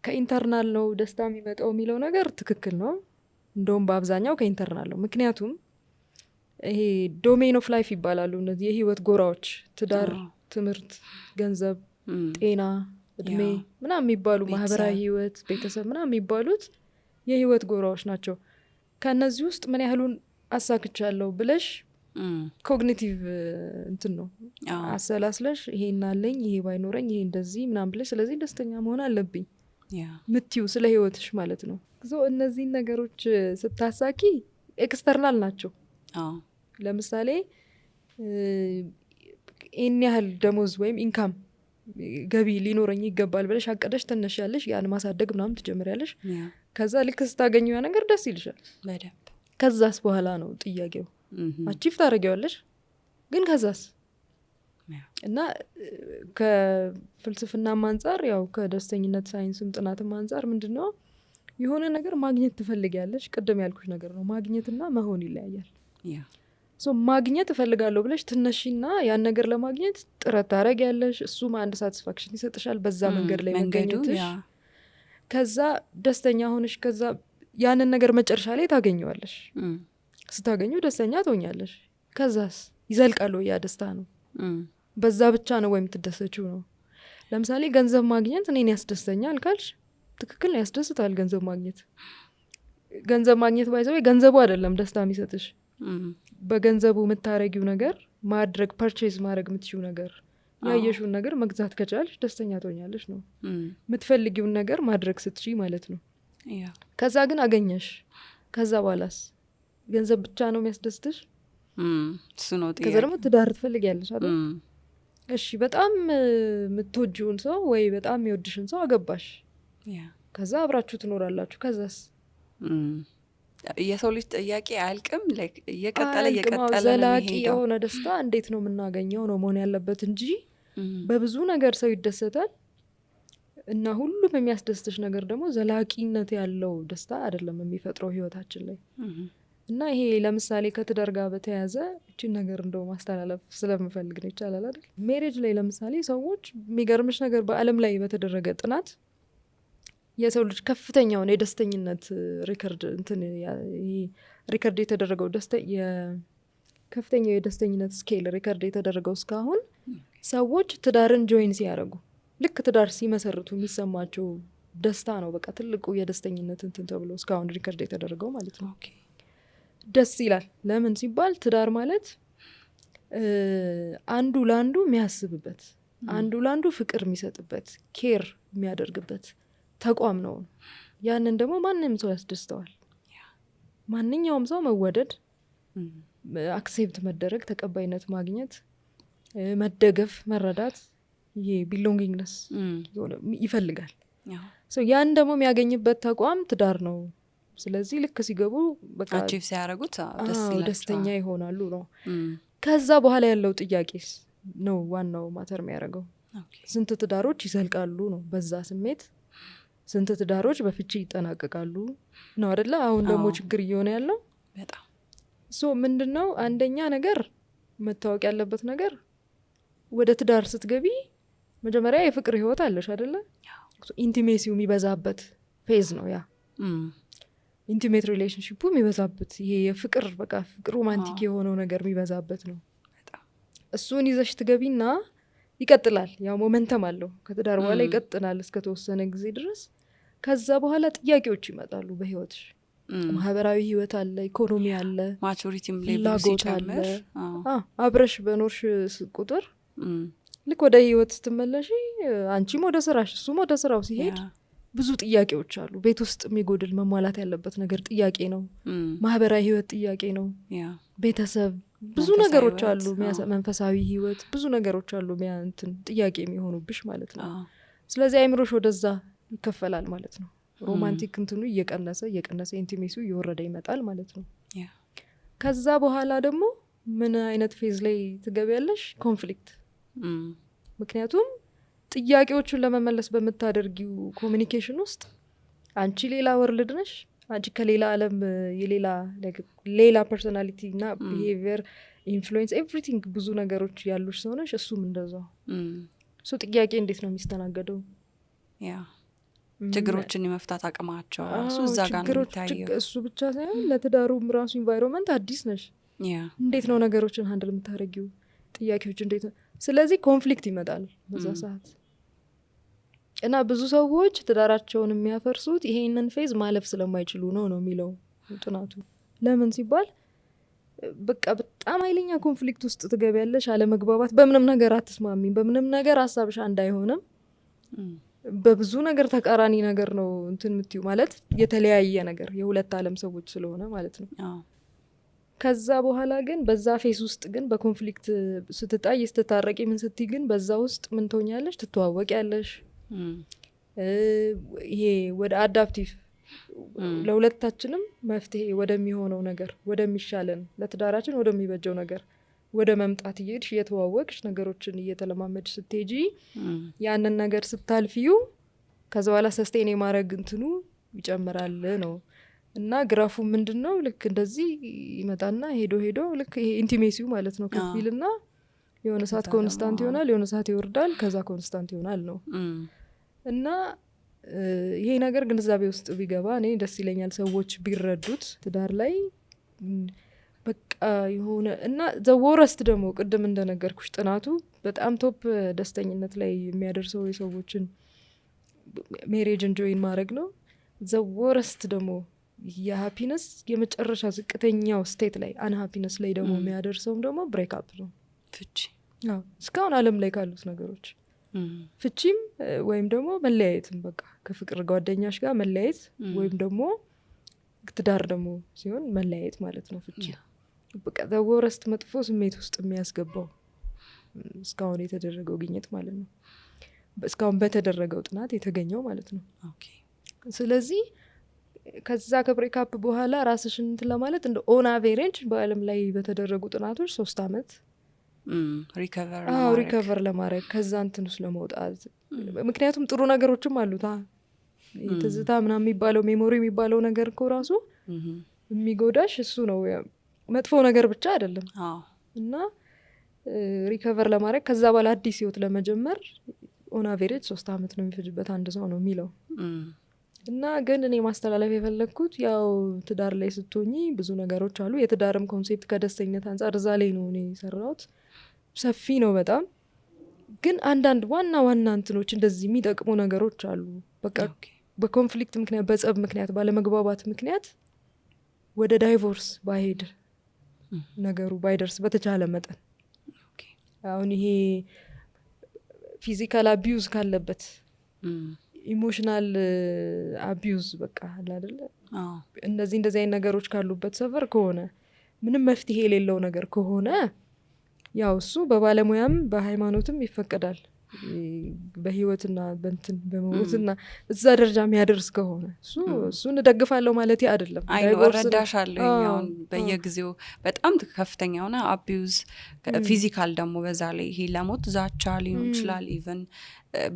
ከኢንተርናል ነው ደስታ የሚመጣው የሚለው ነገር ትክክል ነው። እንደውም በአብዛኛው ከኢንተርናል ነው። ምክንያቱም ይሄ ዶሜን ኦፍ ላይፍ ይባላሉ እነዚህ የህይወት ጎራዎች፣ ትዳር፣ ትምህርት፣ ገንዘብ፣ ጤና፣ እድሜ ምናምን የሚባሉ ማህበራዊ ህይወት፣ ቤተሰብ ምናምን የሚባሉት የህይወት ጎራዎች ናቸው። ከእነዚህ ውስጥ ምን ያህሉን አሳክቻለሁ ብለሽ ኮግኒቲቭ እንትን ነው አሰላስለሽ ይሄን አለኝ ይሄ ባይኖረኝ ይሄ እንደዚህ ምናምን ብለሽ ስለዚህ ደስተኛ መሆን አለብኝ ምትዩ ስለ ህይወትሽ ማለት ነው። እነዚህን ነገሮች ስታሳኪ ኤክስተርናል ናቸው። ለምሳሌ ይህን ያህል ደሞዝ ወይም ኢንካም ገቢ ሊኖረኝ ይገባል ብለሽ አቀደሽ ተነሻለሽ፣ ያን ማሳደግ ምናምን ትጀምሪያለሽ። ከዛ ልክ ስታገኘው ያ ነገር ደስ ይልሻል በደንብ። ከዛስ በኋላ ነው ጥያቄው አቺፍ ታደርጊዋለሽ፣ ግን ከዛስ? እና ከፍልስፍናም አንጻር ያው ከደስተኝነት ሳይንስም ጥናትም አንጻር ምንድነው የሆነ ነገር ማግኘት ትፈልጊያለሽ። ቅድም ያልኩሽ ነገር ነው ማግኘትና መሆን ይለያያል። ማግኘት እፈልጋለሁ ብለሽ ትነሺና ያን ነገር ለማግኘት ጥረት ታደርጊያለሽ። እሱም አንድ ሳቲስፋክሽን ይሰጥሻል በዛ መንገድ ላይ መገኘትሽ። ከዛ ደስተኛ ሆነሽ ከዛ ያንን ነገር መጨረሻ ላይ ታገኘዋለሽ። ስታገኘው ደስተኛ ትሆኛለሽ። ከዛስ ይዘልቃል ያ ደስታ ነው። በዛ ብቻ ነው ወይም ትደሰችው ነው። ለምሳሌ ገንዘብ ማግኘት እኔን ያስደስተኛል ካልሽ ትክክል ነው፣ ያስደስታል ገንዘብ ማግኘት። ገንዘብ ማግኘት ባይዘው ገንዘቡ አይደለም ደስታ የሚሰጥሽ፣ በገንዘቡ የምታረጊው ነገር ማድረግ ፐርቼዝ ማድረግ የምትሽው ነገር ያየሽውን ነገር መግዛት ከቻልሽ ደስተኛ ትሆኛለሽ ነው። የምትፈልጊውን ነገር ማድረግ ስትሺ ማለት ነው። ከዛ ግን አገኘሽ፣ ከዛ በኋላስ ገንዘብ ብቻ ነው የሚያስደስትሽ? እሱ ነው ጥያቄ። ከዛ ደግሞ ትዳር ትፈልጊያለሽ አይደል? እሺ በጣም የምትወጂውን ሰው ወይ በጣም የሚወድሽን ሰው አገባሽ፣ ከዛ አብራችሁ ትኖራላችሁ። ከዛስ? የሰው ልጅ ጥያቄ አያልቅም፣ እየቀጠለ እየቀጠለ ዘላቂ የሆነ ደስታ እንዴት ነው የምናገኘው ነው መሆን ያለበት እንጂ በብዙ ነገር ሰው ይደሰታል እና ሁሉም የሚያስደስትሽ ነገር ደግሞ ዘላቂነት ያለው ደስታ አይደለም የሚፈጥረው ህይወታችን ላይ። እና ይሄ ለምሳሌ ከትዳር ጋር በተያያዘ እቺን ነገር እንደው ማስተላለፍ ስለምፈልግ ነው። ይቻላል አይደል? ሜሬጅ ላይ ለምሳሌ ሰዎች የሚገርምሽ ነገር በአለም ላይ በተደረገ ጥናት የሰው ልጅ ከፍተኛውን የደስተኝነት ሪከርድ ሪከርድ የተደረገው ከፍተኛው የደስተኝነት ስኬል ሪከርድ የተደረገው እስካሁን ሰዎች ትዳርን ጆይን ሲያደርጉ ልክ ትዳር ሲመሰርቱ የሚሰማቸው ደስታ ነው። በቃ ትልቁ የደስተኝነት እንትን ተብሎ እስካሁን ሪከርድ የተደረገው ማለት ነው። ደስ ይላል። ለምን ሲባል ትዳር ማለት አንዱ ለአንዱ የሚያስብበት፣ አንዱ ለአንዱ ፍቅር የሚሰጥበት፣ ኬር የሚያደርግበት ተቋም ነው። ያንን ደግሞ ማንም ሰው ያስደስተዋል። ማንኛውም ሰው መወደድ፣ አክሴፕት መደረግ፣ ተቀባይነት ማግኘት፣ መደገፍ፣ መረዳት፣ ይሄ ቢሎንጊንግነስ ይፈልጋል። ያን ደግሞ የሚያገኝበት ተቋም ትዳር ነው። ስለዚህ ልክ ሲገቡ በቃ አቺቭ ሲያደርጉት ደስ ይላቸዋል፣ ደስተኛ ይሆናሉ ነው። ከዛ በኋላ ያለው ጥያቄስ ነው ዋናው ማተር የሚያደርገው። ስንት ትዳሮች ይዘልቃሉ ነው በዛ ስሜት፣ ስንት ትዳሮች በፍቺ ይጠናቀቃሉ ነው አይደለ? አሁን ደግሞ ችግር እየሆነ ያለው በጣም ምንድነው? አንደኛ ነገር መታወቅ ያለበት ነገር ወደ ትዳር ስትገቢ መጀመሪያ የፍቅር ህይወት አለሽ አይደለ? ኢንቲሜሲው የሚበዛበት ፌዝ ነው ያ ኢንቲሜት ሪሌሽንሺፑ የሚበዛበት፣ ይሄ የፍቅር በቃ ፍቅር ሮማንቲክ የሆነው ነገር የሚበዛበት ነው። እሱን ይዘሽ ትገቢና ይቀጥላል። ያው ሞመንተም አለው ከትዳር በኋላ ይቀጥላል እስከተወሰነ ጊዜ ድረስ። ከዛ በኋላ ጥያቄዎች ይመጣሉ በህይወትሽ። ማህበራዊ ህይወት አለ፣ ኢኮኖሚ አለ፣ ማቹሪቲም ፍላጎት አለ። አብረሽ በኖርሽ ቁጥር ልክ ወደ ህይወት ስትመለሽ አንቺም ወደ ስራሽ እሱም ወደ ስራው ሲሄድ ብዙ ጥያቄዎች አሉ። ቤት ውስጥ የሚጎድል መሟላት ያለበት ነገር ጥያቄ ነው። ማህበራዊ ህይወት ጥያቄ ነው። ቤተሰብ ብዙ ነገሮች አሉ። መንፈሳዊ ህይወት ብዙ ነገሮች አሉ እንትን ጥያቄ የሚሆኑብሽ ማለት ነው። ስለዚህ አይምሮሽ ወደዛ ይከፈላል ማለት ነው። ሮማንቲክ እንትኑ እየቀነሰ ኢንቲሜሲው እየወረደ ይመጣል ማለት ነው። ከዛ በኋላ ደግሞ ምን አይነት ፌዝ ላይ ትገቢያለሽ? ኮንፍሊክት። ምክንያቱም ጥያቄዎቹን ለመመለስ በምታደርጊው ኮሚኒኬሽን ውስጥ አንቺ ሌላ ወርልድ ነሽ፣ አንቺ ከሌላ ዓለም ሌላ ፐርሶናሊቲ እና ቢሄቪየር ኢንፍሉዌንስ ኤቭሪቲንግ ብዙ ነገሮች ያሉሽ ሰው ነሽ፣ እሱም እንደዛው። ጥያቄ እንዴት ነው የሚስተናገደው? ችግሮችን የመፍታት አቅማቸው እሱ እዛ ጋር ነው የሚታየው። እሱ ብቻ ሳይሆን ለትዳሩም ራሱ ኢንቫይሮንመንት አዲስ ነሽ። እንዴት ነው ነገሮችን ሀንድል የምታደርጊው? ጥያቄዎች እንዴት ነው? ስለዚህ ኮንፍሊክት ይመጣል በዛ ሰዓት እና ብዙ ሰዎች ትዳራቸውን የሚያፈርሱት ይሄንን ፌዝ ማለፍ ስለማይችሉ ነው የሚለው ጥናቱ። ለምን ሲባል በቃ በጣም ኃይለኛ ኮንፍሊክት ውስጥ ትገቢያለሽ። አለመግባባት፣ በምንም ነገር አትስማሚም፣ በምንም ነገር ሀሳብሽ አንድ አይሆንም፣ በብዙ ነገር ተቃራኒ ነገር ነው እንትን የምትዩ ማለት የተለያየ ነገር የሁለት ዓለም ሰዎች ስለሆነ ማለት ነው። ከዛ በኋላ ግን በዛ ፌስ ውስጥ ግን በኮንፍሊክት ስትጣይ ስትታረቂ ምን ስትይ ግን በዛ ውስጥ ምን ትሆኛለሽ? ትተዋወቂያለሽ። ይሄ ወደ አዳፕቲቭ ለሁለታችንም መፍትሄ ወደሚሆነው ነገር ወደሚሻለን ለትዳራችን ወደሚበጀው ነገር ወደ መምጣት እየሄድሽ እየተዋወቅሽ ነገሮችን እየተለማመድሽ ስትሄጂ ያንን ነገር ስታልፊዩ ከዛ በኋላ ሰስቴን የማድረግ እንትኑ ይጨምራል ነው። እና ግራፉ ምንድነው ልክ እንደዚህ ይመጣና ሄዶ ልክ ይሄ ኢንቲሜሲው ማለት ነው ከፊልና የሆነ ሰዓት ኮንስታንት ይሆናል፣ የሆነ ሰዓት ይወርዳል፣ ከዛ ኮንስታንት ይሆናል ነው። እና ይሄ ነገር ግንዛቤ ውስጥ ቢገባ እኔ ደስ ይለኛል፣ ሰዎች ቢረዱት ትዳር ላይ በቃ የሆነ እና ዘወረስት ደግሞ ቅድም እንደነገርኩሽ ጥናቱ በጣም ቶፕ ደስተኝነት ላይ የሚያደርሰው የሰዎችን ሜሬጅን ጆይን ማድረግ ነው። ዘወረስት ደግሞ የሃፒነስ የመጨረሻ ዝቅተኛው ስቴት ላይ አንሃፒነስ ላይ ደግሞ የሚያደርሰውም ደግሞ ብሬክ አፕ ነው፣ ፍቺ። እስካሁን ዓለም ላይ ካሉት ነገሮች ፍቺም ወይም ደግሞ መለያየትም በቃ ከፍቅር ጓደኛሽ ጋር መለያየት ወይም ደግሞ ትዳር ደግሞ ሲሆን መለያየት ማለት ነው ፍቺ። በቃ ዘወረስት መጥፎ ስሜት ውስጥ የሚያስገባው እስካሁን የተደረገው ግኝት ማለት ነው፣ እስካሁን በተደረገው ጥናት የተገኘው ማለት ነው። ስለዚህ ከዛ ከብሬክአፕ በኋላ ራስሽን እንትን ለማለት እንደ ኦን አቬሬጅ በአለም ላይ በተደረጉ ጥናቶች 3 አመት ሪከቨር ለማድረግ ከዛ እንትን ውስጥ ለመውጣት። ምክንያቱም ጥሩ ነገሮችም አሉት። ትዝታ ምናምን የሚባለው ሜሞሪ የሚባለው ነገር እኮ ራሱ የሚጎዳሽ እሱ ነው፣ መጥፎ ነገር ብቻ አይደለም። እና ሪከቨር ለማድረግ ከዛ በኋላ አዲስ ህይወት ለመጀመር ኦን አቬሬጅ 3 አመት ነው የሚፈጅበት አንድ ሰው ነው የሚለው። እና ግን እኔ ማስተላለፍ የፈለግኩት ያው ትዳር ላይ ስትሆኚ ብዙ ነገሮች አሉ። የትዳርም ኮንሴፕት ከደስተኝነት አንጻር እዛ ላይ ነው እኔ የሰራሁት፣ ሰፊ ነው በጣም። ግን አንዳንድ ዋና እንትኖች እንደዚህ የሚጠቅሙ ነገሮች አሉ። በቃ በኮንፍሊክት ምክንያት፣ በጸብ ምክንያት፣ ባለመግባባት ምክንያት ወደ ዳይቮርስ ባይሄድ ነገሩ ባይደርስ በተቻለ መጠን አሁን ይሄ ፊዚካል አቢዩዝ ካለበት ኢሞሽናል አቢዩዝ በቃ አለ አይደለ፣ እንደዚህ አይነት ነገሮች ካሉበት ሰፈር ከሆነ ምንም መፍትሄ የሌለው ነገር ከሆነ ያው እሱ በባለሙያም በሃይማኖትም ይፈቀዳል በህይወትና በእንትን በመሞትና እዛ ደረጃ የሚያደርስ ከሆነ እሱን እደግፋለሁ ማለት አይደለም። እረዳሻለሁ። አሁን በየጊዜው በጣም ከፍተኛ የሆነ አቢዩዝ ፊዚካል ደግሞ በዛ ላይ ይሄ ለሞት ዛቻ ሊሆን ይችላል። ኢቨን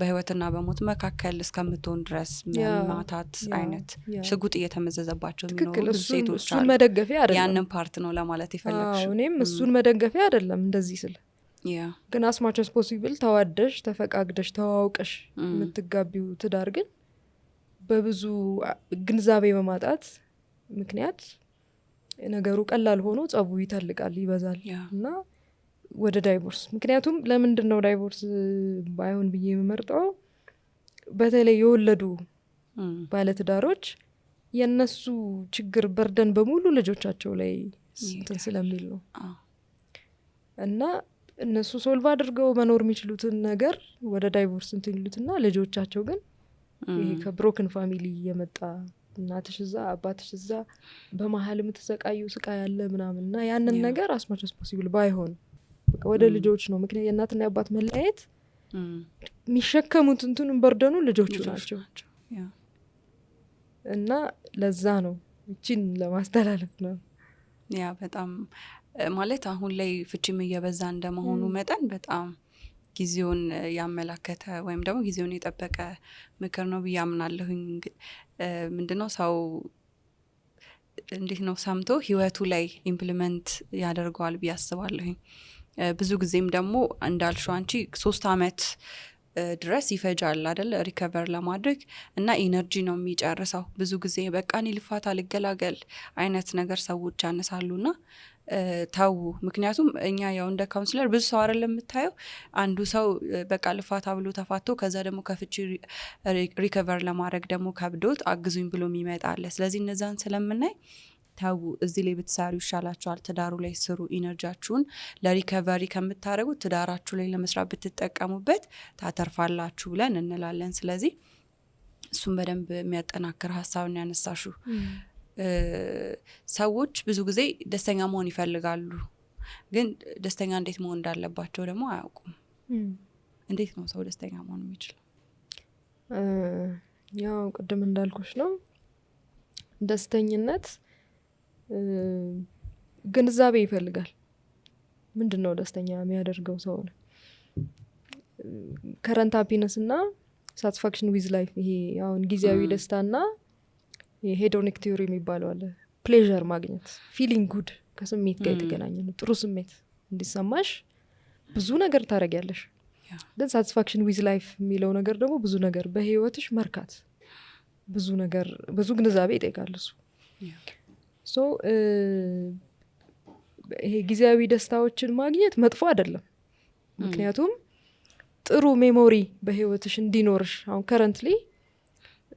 በህይወትና በሞት መካከል እስከምትሆን ድረስ መማታት አይነት ሽጉጥ እየተመዘዘባቸው የሚኖሩ ብዙ ሴቶች አሉ። መደገፊያ አይደለም፣ ያንን ፓርት ነው ለማለት የፈለግሽው። እኔም እሱን መደገፊያ አይደለም እንደዚህ ስል ግን አስማች አስ ፖሲብል ተዋደሽ ተፈቃግደሽ ተዋውቀሽ የምትጋቢው ትዳር ግን በብዙ ግንዛቤ በማጣት ምክንያት ነገሩ ቀላል ሆኖ ጸቡ ይተልቃል፣ ይበዛል እና ወደ ዳይቮርስ። ምክንያቱም ለምንድን ነው ዳይቮርስ ባይሆን ብዬ የምመርጠው በተለይ የወለዱ ባለትዳሮች የነሱ ችግር በርደን በሙሉ ልጆቻቸው ላይ እንትን ስለሚል ነው እና እነሱ ሶልቭ አድርገው መኖር የሚችሉትን ነገር ወደ ዳይቮርስ እንትን ይሉትና ልጆቻቸው ግን ይሄ ከብሮክን ፋሚሊ የመጣ እናትሽ እዛ አባትሽ እዛ በመሀል የምትሰቃዩ ስቃይ ያለ ምናምን እና ያንን ነገር አስማች አስ ፖሲብል ባይሆን በቃ ወደ ልጆች ነው። ምክንያት የእናትና የአባት መለያየት የሚሸከሙት እንትኑን በርደኑ ልጆቹ ናቸው እና ለዛ ነው እቺን ለማስተላለፍ ነው። ያ በጣም ማለት አሁን ላይ ፍቺም እየበዛ እንደመሆኑ መጠን በጣም ጊዜውን ያመላከተ ወይም ደግሞ ጊዜውን የጠበቀ ምክር ነው ብዬ አምናለሁኝ። ምንድነው ሰው እንዴት ነው ሰምቶ ህይወቱ ላይ ኢምፕሊመንት ያደርገዋል ብዬ አስባለሁኝ። ብዙ ጊዜም ደግሞ እንዳልሽው አንቺ 3 አመት ድረስ ይፈጃል አይደል ሪከቨር ለማድረግ እና ኢነርጂ ነው የሚጨርሰው። ብዙ ጊዜ በቃ እኔ ልፋታ ልገላገል አይነት ነገር ሰዎች ያነሳሉና ታው ምክንያቱም እኛ ያው እንደ ካውንስለር ብዙ ሰው አይደለም የምታየው። አንዱ ሰው በቃ ልፋታ ብሎ ተፋቶ ከዛ ደግሞ ከፍቺ ሪከቨር ለማድረግ ደግሞ ከብዶት አግዙኝ ብሎ የሚመጣ አለ። ስለዚህ እነዛን ስለምናይ ታው እዚህ ላይ ብትሰሩ ይሻላችኋል፣ ትዳሩ ላይ ስሩ፣ ኢነርጂያችሁን ለሪከቨሪ ከምታደርጉት ትዳራችሁ ላይ ለመስራት ብትጠቀሙበት ታተርፋላችሁ ብለን እንላለን። ስለዚህ እሱም በደንብ የሚያጠናክር ሀሳብ ነው ያነሳሹ። ሰዎች ብዙ ጊዜ ደስተኛ መሆን ይፈልጋሉ፣ ግን ደስተኛ እንዴት መሆን እንዳለባቸው ደግሞ አያውቁም። እንዴት ነው ሰው ደስተኛ መሆን የሚችለው? ያው ቅድም እንዳልኩሽ ነው ደስተኝነት ግንዛቤ ይፈልጋል። ምንድን ነው ደስተኛ የሚያደርገው ሰው ነው? ከረንት ሃፒነስ እና ሳቲስፋክሽን ዊዝ ላይፍ። ይሄ አሁን ጊዜያዊ ደስታና ሄዶኒክ ቲዮሪ የሚባለው አለ። ፕሌዠር ማግኘት፣ ፊሊንግ ጉድ ከስሜት ጋር የተገናኘ ነው። ጥሩ ስሜት እንዲሰማሽ ብዙ ነገር ታደርጊያለሽ። ግን ሳቲስፋክሽን ዊዝ ላይፍ የሚለው ነገር ደግሞ ብዙ ነገር በህይወትሽ መርካት፣ ብዙ ነገር ብዙ ግንዛቤ ይጠይቃል እሱ። ሶ ይሄ ጊዜያዊ ደስታዎችን ማግኘት መጥፎ አይደለም። ምክንያቱም ጥሩ ሜሞሪ በህይወትሽ እንዲኖርሽ አሁን ከረንትሊ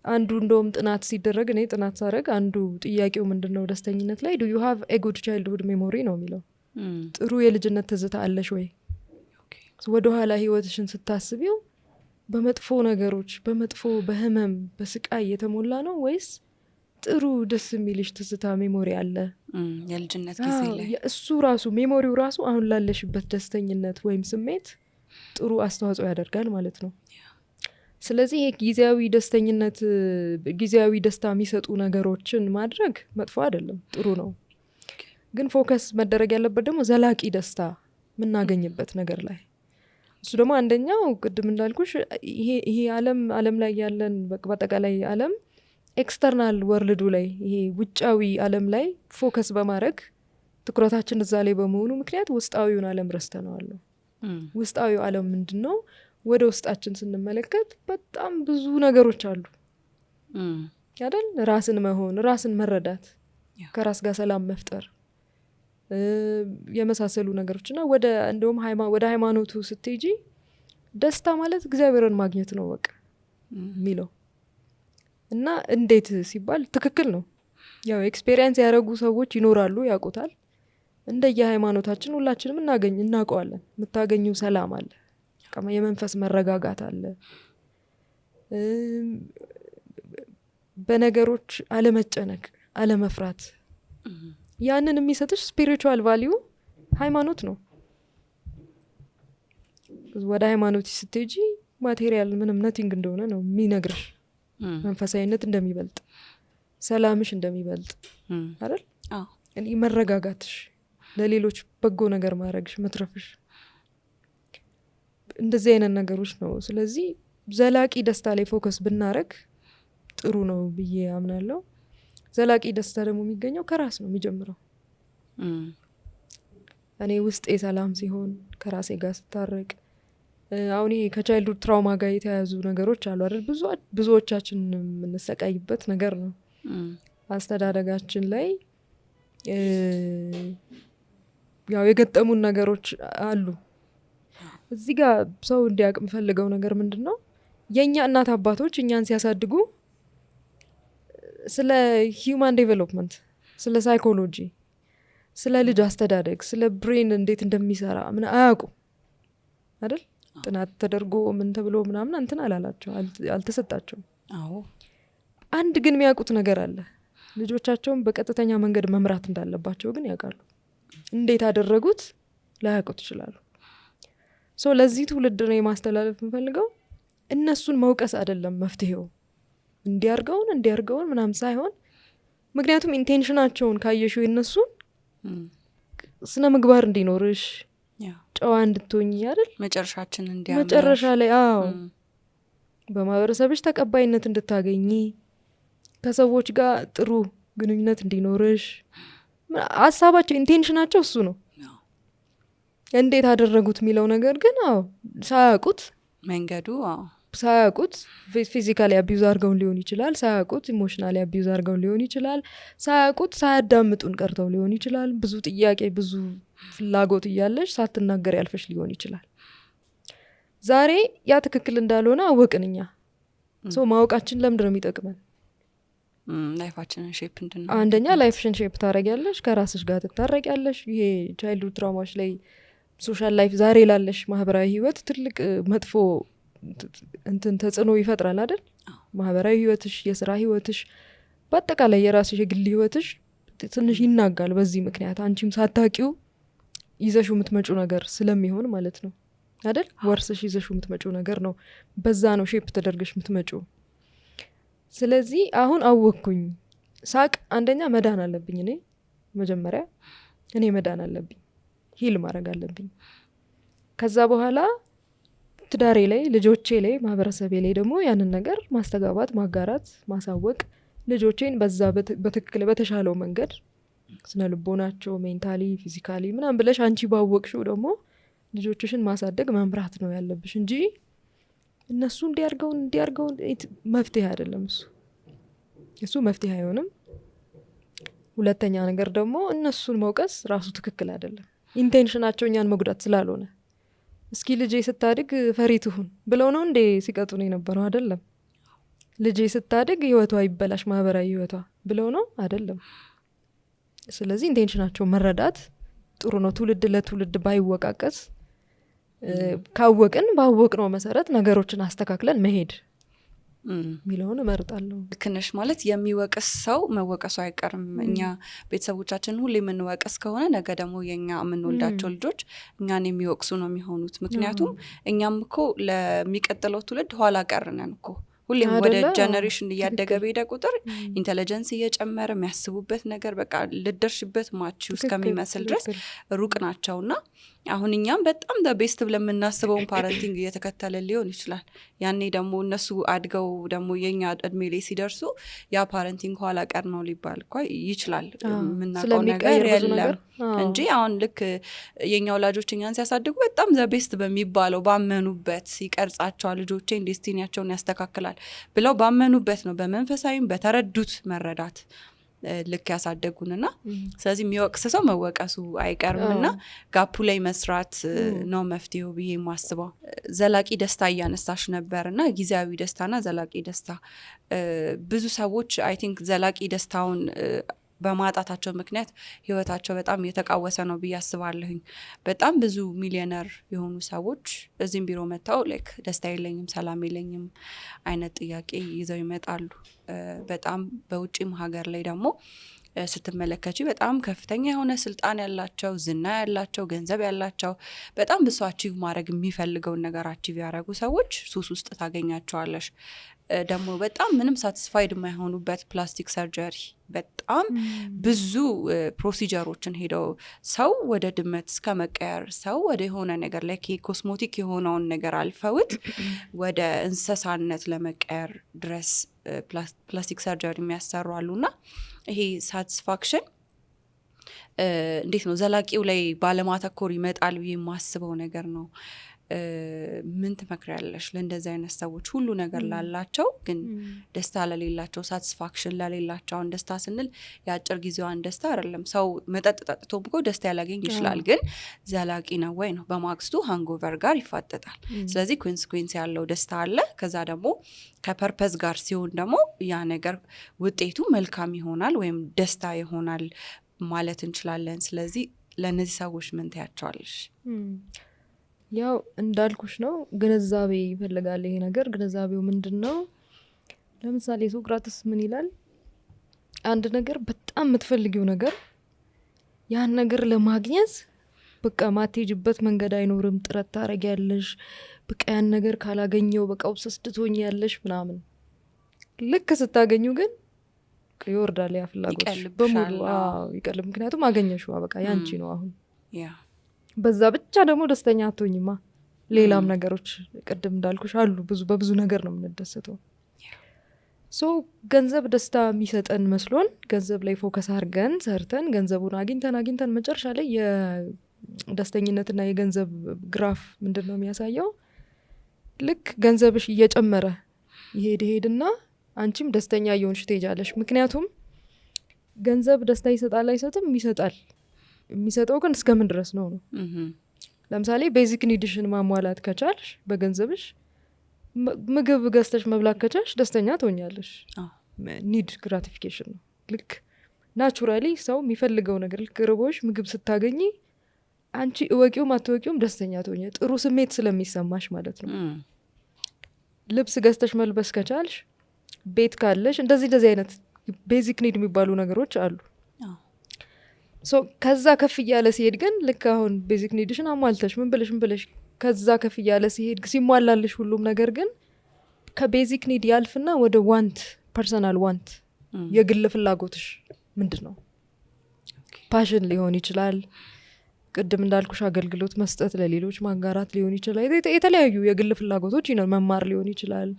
አንዱ እንደውም ጥናት ሲደረግ እኔ ጥናት ሳረግ አንዱ ጥያቄው ምንድነው ደስተኝነት ላይ ዱ ዩ ሃቭ ኤ ጉድ ቻይልድሁድ ሜሞሪ ነው የሚለው። ጥሩ የልጅነት ትዝታ አለሽ ወይ? ወደኋላ ህይወትሽን ስታስቢው በመጥፎ ነገሮች በመጥፎ በህመም በስቃይ የተሞላ ነው ወይስ ጥሩ ደስ የሚልሽ ትዝታ ሜሞሪ አለ? የልጅነት ጊዜ ላይ እሱ ራሱ ሜሞሪው ራሱ አሁን ላለሽበት ደስተኝነት ወይም ስሜት ጥሩ አስተዋጽኦ ያደርጋል ማለት ነው። ስለዚህ ጊዜያዊ ደስተኝነት ጊዜያዊ ደስታ የሚሰጡ ነገሮችን ማድረግ መጥፎ አይደለም፣ ጥሩ ነው። ግን ፎከስ መደረግ ያለበት ደግሞ ዘላቂ ደስታ የምናገኝበት ነገር ላይ። እሱ ደግሞ አንደኛው ቅድም እንዳልኩሽ ይሄ ዓለም ላይ ያለን በአጠቃላይ ዓለም ኤክስተርናል ወርልዱ ላይ ይሄ ውጫዊ ዓለም ላይ ፎከስ በማድረግ ትኩረታችን እዛ ላይ በመሆኑ ምክንያት ውስጣዊውን ዓለም ረስተነዋል። ውስጣዊው ዓለም ምንድን ነው? ወደ ውስጣችን ስንመለከት በጣም ብዙ ነገሮች አሉ አይደል? ራስን መሆን፣ ራስን መረዳት፣ ከራስ ጋር ሰላም መፍጠር የመሳሰሉ ነገሮች እና እንደውም ወደ ሃይማኖቱ ስትሄጂ ደስታ ማለት እግዚአብሔርን ማግኘት ነው በቃ የሚለው እና እንዴት ሲባል ትክክል ነው። ያው ኤክስፔሪየንስ ያደረጉ ሰዎች ይኖራሉ፣ ያውቁታል። እንደየ ሃይማኖታችን ሁላችንም እናውቀዋለን። የምታገኙ ሰላም አለ፣ የመንፈስ መረጋጋት አለ፣ በነገሮች አለመጨነቅ፣ አለመፍራት። ያንን የሚሰጥሽ ስፒሪቹዋል ቫሊዩ ሃይማኖት ነው። ወደ ሃይማኖት ስትሄጂ ማቴሪያል ምንም ነቲንግ እንደሆነ ነው የሚነግርሽ። መንፈሳዊነት እንደሚበልጥ፣ ሰላምሽ እንደሚበልጥ አይደል? እኔ መረጋጋትሽ፣ ለሌሎች በጎ ነገር ማድረግሽ፣ መትረፍሽ፣ እንደዚህ አይነት ነገሮች ነው። ስለዚህ ዘላቂ ደስታ ላይ ፎከስ ብናረግ ጥሩ ነው ብዬ አምናለሁ። ዘላቂ ደስታ ደግሞ የሚገኘው ከራስ ነው የሚጀምረው። እኔ ውስጤ ሰላም ሲሆን፣ ከራሴ ጋር ስታረቅ፣ አሁን ይሄ ከቻይልድሁድ ትራውማ ጋር የተያያዙ ነገሮች አሉ አይደል? ብዙዎቻችን የምንሰቃይበት ነገር ነው። አስተዳደጋችን ላይ ያው የገጠሙን ነገሮች አሉ። እዚህ ጋር ሰው እንዲያውቅ የምፈልገው ነገር ምንድን ነው፣ የእኛ እናት አባቶች እኛን ሲያሳድጉ ስለ ሂውማን ዴቨሎፕመንት፣ ስለ ሳይኮሎጂ፣ ስለ ልጅ አስተዳደግ፣ ስለ ብሬን እንዴት እንደሚሰራ ምን አያውቁም አይደል? ጥናት ተደርጎ ምን ተብሎ ምናምን እንትን አላላቸው፣ አልተሰጣቸውም። አንድ ግን የሚያውቁት ነገር አለ። ልጆቻቸውን በቀጥተኛ መንገድ መምራት እንዳለባቸው ግን ያውቃሉ። እንዴት አደረጉት ላያውቁት ይችላሉ። ለዚህ ትውልድ ነው የማስተላለፍ የምፈልገው፣ እነሱን መውቀስ አይደለም መፍትሄው፣ እንዲያርገውን ምናምን ሳይሆን፣ ምክንያቱም ኢንቴንሽናቸውን ካየሽው የነሱን ስነ ምግባር እንዲኖርሽ፣ ጨዋ እንድትሆኝ አይደል? መጨረሻችን እንዲያምር፣ መጨረሻ ላይ በማህበረሰብሽ ተቀባይነት እንድታገኚ፣ ከሰዎች ጋር ጥሩ ግንኙነት እንዲኖርሽ፣ ሀሳባቸው ኢንቴንሽናቸው እሱ ነው። እንዴት አደረጉት የሚለው ነገር ግን ሳያውቁት መንገዱ ሳያውቁት ፊዚካሊ አቢዩዝ አድርገውን ሊሆን ይችላል፣ ሳያውቁት ኢሞሽናሊ አቢዩዝ አድርገውን ሊሆን ይችላል፣ ሳያውቁት ሳያዳምጡን ቀርተው ሊሆን ይችላል። ብዙ ጥያቄ ብዙ ፍላጎት እያለሽ ሳትናገር ያልፈሽ ሊሆን ይችላል። ዛሬ ያ ትክክል እንዳልሆነ አወቅን እኛ። ማወቃችን ለምንድን ነው የሚጠቅመን? ላይፋችንን ሼፕ እንድናደርግ፣ አንደኛ ላይፍሽን ሼፕ ታደርጊያለሽ፣ ከራስሽ ጋር ትታረቂያለሽ። ይሄ ቻይልድሁድ ትራውማዎች ላይ ሶሻል ላይፍ ዛሬ ላለሽ ማህበራዊ ህይወት ትልቅ መጥፎ ተጽዕኖ ይፈጥራል አይደል? ማህበራዊ ህይወትሽ፣ የስራ ህይወትሽ፣ በአጠቃላይ የራስሽ የግል ህይወትሽ ትንሽ ይናጋል። በዚህ ምክንያት አንቺም ሳታቂው ይዘሹ የምትመጩ ነገር ስለሚሆን ማለት ነው አይደል? ወርስሽ ይዘሹ የምትመጩ ነገር ነው። በዛ ነው ሼፕ ተደርገሽ የምትመጩ። ስለዚህ አሁን አወቅኩኝ። ሳቅ አንደኛ መዳን አለብኝ። መጀመሪያ እኔ መዳን አለብኝ፣ ሂል ማድረግ አለብኝ። ከዛ በኋላ ትዳሬ ላይ፣ ልጆቼ ላይ፣ ማህበረሰቤ ላይ ደግሞ ያንን ነገር ማስተጋባት፣ ማጋራት፣ ማሳወቅ፣ ልጆቼን በዛ በትክክል በተሻለው መንገድ ስነ ልቦናቸው ሜንታሊ ፊዚካሊ ምናምን ብለሽ አንቺ ባወቅሽው ደግሞ ልጆችሽን ማሳደግ መምራት ነው ያለብሽ እንጂ እነሱ እንዲያርገውን መፍትሄ አይደለም። እሱ መፍትሄ አይሆንም። ሁለተኛ ነገር ደግሞ እነሱን መውቀስ ራሱ ትክክል አይደለም። ኢንቴንሽናቸው እኛን መጉዳት ስላልሆነ እስኪ ልጄ ስታድግ ፈሪ ትሁን ብለው ነው እንዴ ሲቀጡ ነው የነበረው? አይደለም። ልጄ ስታድግ ህይወቷ ይበላሽ ማህበራዊ ህይወቷ ብለው ነው? አይደለም። ስለዚህ ኢንቴንሽናቸው መረዳት ጥሩ ነው። ትውልድ ለትውልድ ባይወቃቀስ፣ ካወቅን ባወቅነው መሰረት ነገሮችን አስተካክለን መሄድ ሚለውን እመርጣለሁ። ልክነሽ ማለት የሚወቅስ ሰው መወቀሱ አይቀርም። እኛ ቤተሰቦቻችን ሁሌ የምንወቀስ ከሆነ ነገ ደግሞ የኛ የምንወልዳቸው ልጆች እኛን የሚወቅሱ ነው የሚሆኑት። ምክንያቱም እኛም እኮ ለሚቀጥለው ትውልድ ኋላ ቀርነን እኮ ሁሌም ወደ ጀነሬሽን እያደገ በሄደ ቁጥር ኢንቴሊጀንስ እየጨመረ የሚያስቡበት ነገር በቃ ልደርሽበት ማቺው እስከሚመስል ድረስ ሩቅ ናቸውና አሁን እኛም በጣም ቤስት ብለን የምናስበውን ፓረንቲንግ እየተከተለ ሊሆን ይችላል። ያኔ ደግሞ እነሱ አድገው ደግሞ የኛ እድሜ ላይ ሲደርሱ ያ ፓረንቲንግ ኋላ ቀር ነው ሊባል እኮ ይችላል። የምናውቀው ነገር የለም እንጂ አሁን ልክ የኛ ወላጆች እኛን ሲያሳድጉ በጣም ቤስት በሚባለው ባመኑበት ይቀርጻቸዋል፣ ልጆቼን ዴስቲኒያቸውን ያስተካክላል ብለው ባመኑበት ነው በመንፈሳዊም በተረዱት መረዳት ልክ ያሳደጉንና ስለዚህ የሚወቅስ ሰው መወቀሱ አይቀርምና ጋፑ ላይ መስራት ነው መፍትሄው ብዬ የማስበው። ዘላቂ ደስታ እያነሳሽ ነበርና ጊዜያዊ ደስታና ዘላቂ ደስታ ብዙ ሰዎች አይ ቲንክ ዘላቂ ደስታውን በማጣታቸው ምክንያት ህይወታቸው በጣም የተቃወሰ ነው ብዬ አስባለሁኝ። በጣም ብዙ ሚሊዮነር የሆኑ ሰዎች እዚህም ቢሮ መጥተው ላይክ ደስታ የለኝም ሰላም የለኝም አይነት ጥያቄ ይዘው ይመጣሉ። በጣም በውጭም ሀገር ላይ ደግሞ ስትመለከቺ በጣም ከፍተኛ የሆነ ስልጣን ያላቸው፣ ዝና ያላቸው፣ ገንዘብ ያላቸው፣ በጣም ብዙ አቺቭ ማድረግ የሚፈልገውን ነገር አቺቭ ያደረጉ ሰዎች ሱስ ውስጥ ታገኛቸዋለሽ። ደግሞ በጣም ምንም ሳቲስፋይድ የማይሆኑበት ፕላስቲክ ሰርጀሪ በጣም ብዙ ፕሮሲጀሮችን ሄደው ሰው ወደ ድመት እስከ መቀየር ሰው ወደ የሆነ ነገር ላይ ኮስሞቲክ የሆነውን ነገር አልፈውት ወደ እንስሳነት ለመቀየር ድረስ ፕላስቲክ ሰርጀሪ የሚያሰሩ አሉና ይሄ ሳቲስፋክሽን እንዴት ነው ዘላቂው ላይ ባለማተኮር ይመጣል ብዬ የማስበው ነገር ነው። ምን ትመክሪያለሽ ለእንደዚህ አይነት ሰዎች? ሁሉ ነገር ላላቸው ግን ደስታ ለሌላቸው፣ ሳቲስፋክሽን ለሌላቸው። አሁን ደስታ ስንል የአጭር ጊዜዋን ደስታ አይደለም። ሰው መጠጥ ጠጥቶም እኮ ደስታ ያላገኝ ይችላል፣ ግን ዘላቂ ነው ወይ ነው? በማግስቱ ሃንጎቨር ጋር ይፋጠጣል። ስለዚህ ኮንሲኩዌንስ ያለው ደስታ አለ። ከዛ ደግሞ ከፐርፐዝ ጋር ሲሆን ደግሞ ያ ነገር ውጤቱ መልካም ይሆናል ወይም ደስታ ይሆናል ማለት እንችላለን። ስለዚህ ለእነዚህ ሰዎች ምን ትያቸዋለሽ? ያው እንዳልኩሽ ነው፣ ግንዛቤ ይፈልጋል ይሄ ነገር። ግንዛቤው ምንድን ነው? ለምሳሌ ሶቅራጥስ ምን ይላል? አንድ ነገር በጣም የምትፈልጊው ነገር ያን ነገር ለማግኘት በቃ ማትሄጂበት መንገድ አይኖርም። ጥረት ታረጊያለሽ። በቃ ያን ነገር ካላገኘው በቃ ኦብሰስድ ትሆኛለሽ ምናምን። ልክ ስታገኙ ግን ይወርዳል ያ ፍላጎትሽ በሙሉ። ይቀል ምክንያቱም አገኘሽዋ፣ በቃ ያንቺ ነው አሁን። በዛ ብቻ ደግሞ ደስተኛ አትሆኝማ። ሌላም ነገሮች ቅድም እንዳልኩሽ አሉ። በብዙ ነገር ነው የምንደሰተው። ሶ ገንዘብ ደስታ የሚሰጠን መስሎን ገንዘብ ላይ ፎከስ አድርገን ሰርተን ገንዘቡን አግኝተን መጨረሻ ላይ የደስተኝነትና የገንዘብ ግራፍ ምንድን ነው የሚያሳየው? ልክ ገንዘብሽ እየጨመረ ይሄድና አንቺም ደስተኛ እየሆንሽ ትሄጃለሽ። ምክንያቱም ገንዘብ ደስታ ይሰጣል አይሰጥም? ይሰጣል። የሚሰጠው ግን እስከምን ድረስ ነው? ለምሳሌ ቤዚክ ኒድሽን ማሟላት ከቻልሽ በገንዘብሽ፣ ምግብ ገዝተሽ መብላት ከቻልሽ ደስተኛ ትሆኛለሽ። ኒድ ግራቲፊኬሽን ነው። ልክ ናቹራሊ ሰው የሚፈልገው ነገር ልክ ርቦሽ ምግብ ስታገኝ አንቺ እወቂውም አትወቂውም ደስተኛ ትሆኛ፣ ጥሩ ስሜት ስለሚሰማሽ ማለት ነው። ልብስ ገዝተሽ መልበስ ከቻልሽ፣ ቤት ካለሽ፣ እንደዚህ አይነት ቤዚክ ኒድ የሚባሉ ነገሮች አሉ። ከዛ ከፍ እያለ ሲሄድ ግን ልክ አሁን ቤዚክ ኒድሽን አሟልተሽ ምን ብለሽ ከዛ ከፍ እያለ ሲሄድ ሲሟላልሽ ሁሉም ነገር ግን ከቤዚክ ኒድ ያልፍና ወደ ዋንት፣ ፐርሰናል ዋንት፣ የግል ፍላጎትሽ ምንድን ነው? ፓሽን ሊሆን ይችላል። ቅድም እንዳልኩሽ አገልግሎት መስጠት፣ ለሌሎች ማጋራት ሊሆን ይችላል። የተለያዩ የግል ፍላጎቶች መማር ሊሆን ይችላል።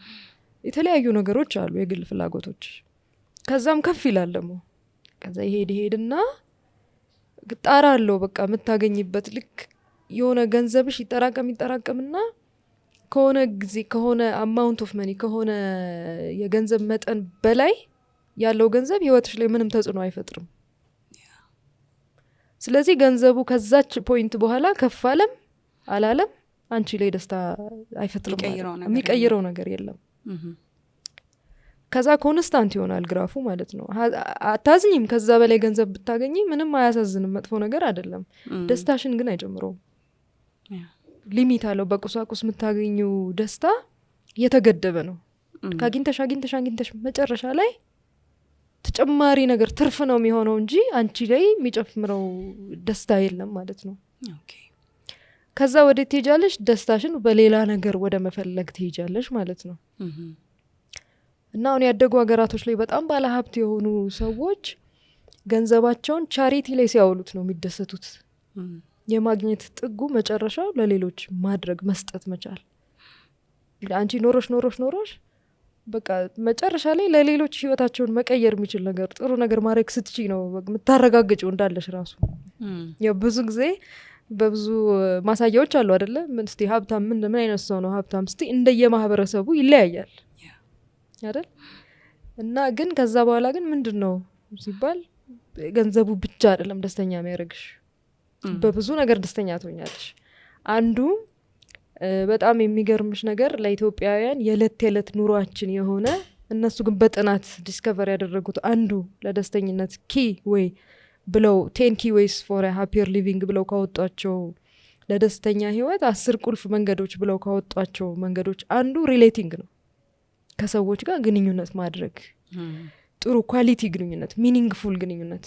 የተለያዩ ነገሮች አሉ የግል ፍላጎቶች። ከዛም ከፍ ይላል ደግሞ። ከዛ ይሄድና ጣራ አለው በቃ የምታገኝበት። ልክ የሆነ ገንዘብሽ ይጠራቀምና ከሆነ ጊዜ ከሆነ አማውንት ኦፍ መኒ ከሆነ የገንዘብ መጠን በላይ ያለው ገንዘብ ህይወትሽ ላይ ምንም ተጽዕኖ አይፈጥርም። ስለዚህ ገንዘቡ ከዛች ፖይንት በኋላ ከፍ አለም አላለም አንቺ ላይ ደስታ አይፈጥርም። የሚቀይረው ነገር የለም። ከዛ ኮንስታንት ይሆናል ግራፉ ማለት ነው። አታዝኝም። ከዛ በላይ ገንዘብ ብታገኝ ምንም አያሳዝንም፣ መጥፎ ነገር አይደለም። ደስታሽን ግን አይጨምረውም። ሊሚት አለው። በቁሳቁስ የምታገኙ ደስታ የተገደበ ነው። ካግኝተሽ መጨረሻ ላይ ተጨማሪ ነገር ትርፍ ነው የሚሆነው እንጂ አንቺ ላይ የሚጨምረው ደስታ የለም ማለት ነው። ከዛ ወደ ትሄጃለሽ? ደስታሽን በሌላ ነገር ወደ መፈለግ ትሄጃለሽ ማለት ነው። እና አሁን ያደጉ ሀገራቶች ላይ በጣም ባለ ሀብት የሆኑ ሰዎች ገንዘባቸውን ቻሪቲ ላይ ሲያውሉት ነው የሚደሰቱት። የማግኘት ጥጉ መጨረሻው ለሌሎች ማድረግ መስጠት መቻል። አንቺ ኖሮሽ በቃ መጨረሻ ላይ ለሌሎች ህይወታቸውን መቀየር የሚችል ነገር ጥሩ ነገር ማድረግ ስትቺ ነው የምታረጋግጪው እንዳለሽ ራሱ። ብዙ ጊዜ በብዙ ማሳያዎች አሉ አይደለ? እስቲ ሀብታም ምን አይነት ሰው ነው ሀብታም? እስቲ እንደየማህበረሰቡ ይለያያል አይደል? እና ግን ከዛ በኋላ ግን ምንድን ነው ሲባል ገንዘቡ ብቻ አይደለም ደስተኛ የሚያደርግሽ፣ በብዙ ነገር ደስተኛ ትሆኛለሽ። አንዱ በጣም የሚገርምሽ ነገር ለኢትዮጵያውያን የዕለት ተዕለት ኑሯችን የሆነ እነሱ ግን በጥናት ዲስከቨር ያደረጉት አንዱ ለደስተኝነት ኪ ወይ ብለው 10 key ways for a happier living ብለው ካወጧቸው ለደስተኛ ህይወት 10 ቁልፍ መንገዶች ብለው ካወጧቸው መንገዶች አንዱ ሪሌቲንግ ነው። ከሰዎች ጋር ግንኙነት ማድረግ፣ ጥሩ ኳሊቲ ግንኙነት፣ ሚኒንግፉል ግንኙነት፣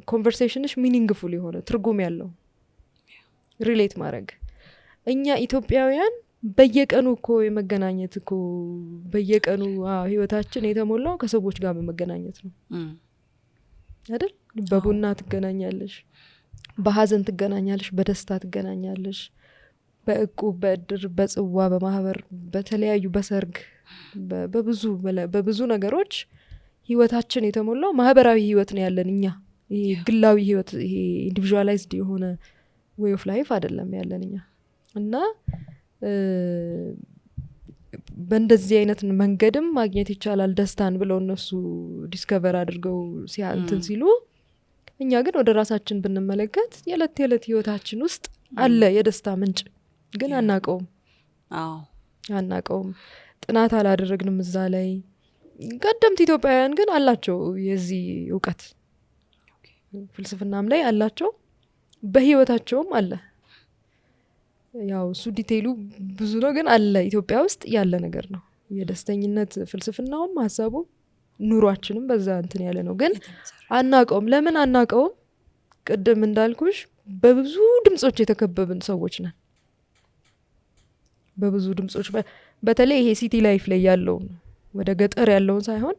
ኮንቨርሴሽንሽ ሚኒንግፉል የሆነ ትርጉም ያለው ሪሌት ማድረግ። እኛ ኢትዮጵያውያን በየቀኑ እኮ የመገናኘት እኮ በየቀኑ ህይወታችን የተሞላው ከሰዎች ጋር በመገናኘት ነው አይደል? በቡና ትገናኛለሽ፣ በሀዘን ትገናኛለሽ፣ በደስታ ትገናኛለሽ፣ በእቁብ፣ በእድር፣ በጽዋ፣ በማህበር፣ በተለያዩ በሰርግ፣ በብዙ ነገሮች ህይወታችን የተሞላው ማህበራዊ ህይወት ነው ያለን እኛ። ይሄ ግላዊ ህይወት፣ ይሄ ኢንዲቪዥዋላይዝድ የሆነ ዌይ ኦፍ ላይፍ አይደለም ያለን እኛ። እና በእንደዚህ አይነት መንገድም ማግኘት ይቻላል ደስታን ብለው እነሱ ዲስከቨር አድርገው እንትን ሲሉ፣ እኛ ግን ወደ ራሳችን ብንመለከት የዕለት የዕለት ህይወታችን ውስጥ አለ የደስታ ምንጭ፣ ግን አናቀውም። ጥናት አላደረግንም እዛ ላይ። ቀደምት ኢትዮጵያውያን ግን አላቸው የዚህ እውቀት፣ ፍልስፍናም ላይ አላቸው፣ በህይወታቸውም አለ። ያው እሱ ዲቴይሉ ብዙ ነው፣ ግን አለ ኢትዮጵያ ውስጥ ያለ ነገር ነው የደስተኝነት ፍልስፍናውም ሀሳቡ ኑሯችንም በዛ እንትን ያለ ነው። ግን አናቀውም። ለምን አናቀውም? ቅድም እንዳልኩሽ በብዙ ድምጾች የተከበብን ሰዎች ነን። በብዙ ድምጾች፣ በተለይ ይሄ ሲቲ ላይፍ ላይ ያለውን ወደ ገጠር ያለውን ሳይሆን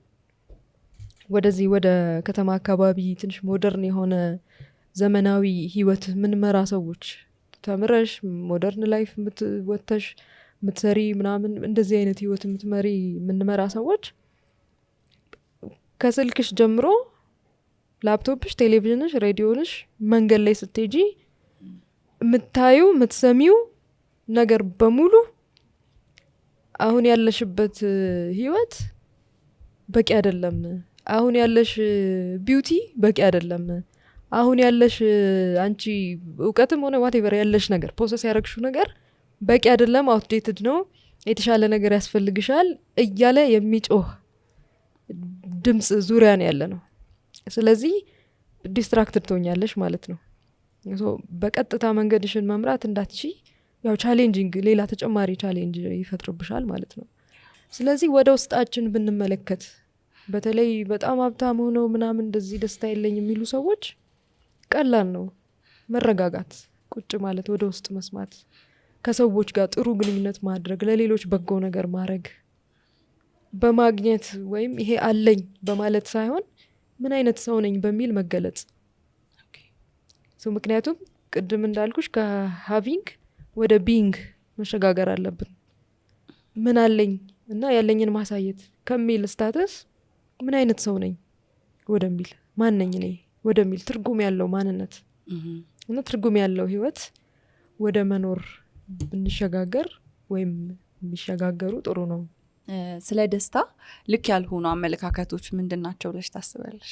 ወደዚህ ወደ ከተማ አካባቢ ትንሽ ሞደርን የሆነ ዘመናዊ ህይወት ምንመራ ሰዎች፣ ተምረሽ ሞደርን ላይፍ ወተሽ ምትሰሪ ምናምን እንደዚህ አይነት ህይወት ምንመራ ሰዎች ከስልክሽ ጀምሮ ላፕቶፕሽ፣ ቴሌቪዥንሽ፣ ሬዲዮንሽ መንገድ ላይ ስትሄጂ ምታዩ ምትሰሚው ነገር በሙሉ አሁን ያለሽበት ህይወት በቂ አይደለም፣ አሁን ያለሽ ቢዩቲ በቂ አይደለም፣ አሁን ያለሽ አንቺ እውቀትም ሆነ ዋቴቨር ያለሽ ነገር ፕሮሰስ ያረግሽው ነገር በቂ አይደለም፣ አውትዴትድ ነው፣ የተሻለ ነገር ያስፈልግሻል እያለ የሚጮህ ድምጽ ዙሪያ ነው ያለ ነው። ስለዚህ ዲስትራክትድ ትሆኛለሽ ማለት ነው። በቀጥታ መንገድሽን መምራት እንዳትቺ ያው ቻሌንጂንግ፣ ሌላ ተጨማሪ ቻሌንጅ ይፈጥርብሻል ማለት ነው። ስለዚህ ወደ ውስጣችን ብንመለከት፣ በተለይ በጣም ሀብታም ሆነው ምናምን እንደዚህ ደስታ የለኝ የሚሉ ሰዎች ቀላል ነው መረጋጋት፣ ቁጭ ማለት፣ ወደ ውስጥ መስማት፣ ከሰዎች ጋር ጥሩ ግንኙነት ማድረግ፣ ለሌሎች በጎ ነገር ማድረግ፣ በማግኘት ወይም ይሄ አለኝ በማለት ሳይሆን ምን አይነት ሰው ነኝ በሚል መገለጽ። ምክንያቱም ቅድም እንዳልኩሽ ከሃቪንግ ወደ ቢንግ መሸጋገር አለብን። ምን አለኝ እና ያለኝን ማሳየት ከሚል ስታተስ ምን አይነት ሰው ነኝ ወደሚል፣ ማን ነኝ እኔ ወደሚል ትርጉም ያለው ማንነት እና ትርጉም ያለው ህይወት ወደ መኖር ብንሸጋገር ወይም የሚሸጋገሩ ጥሩ ነው። ስለ ደስታ ልክ ያልሆኑ አመለካከቶች ምንድን ናቸው ብለሽ ታስባለሽ?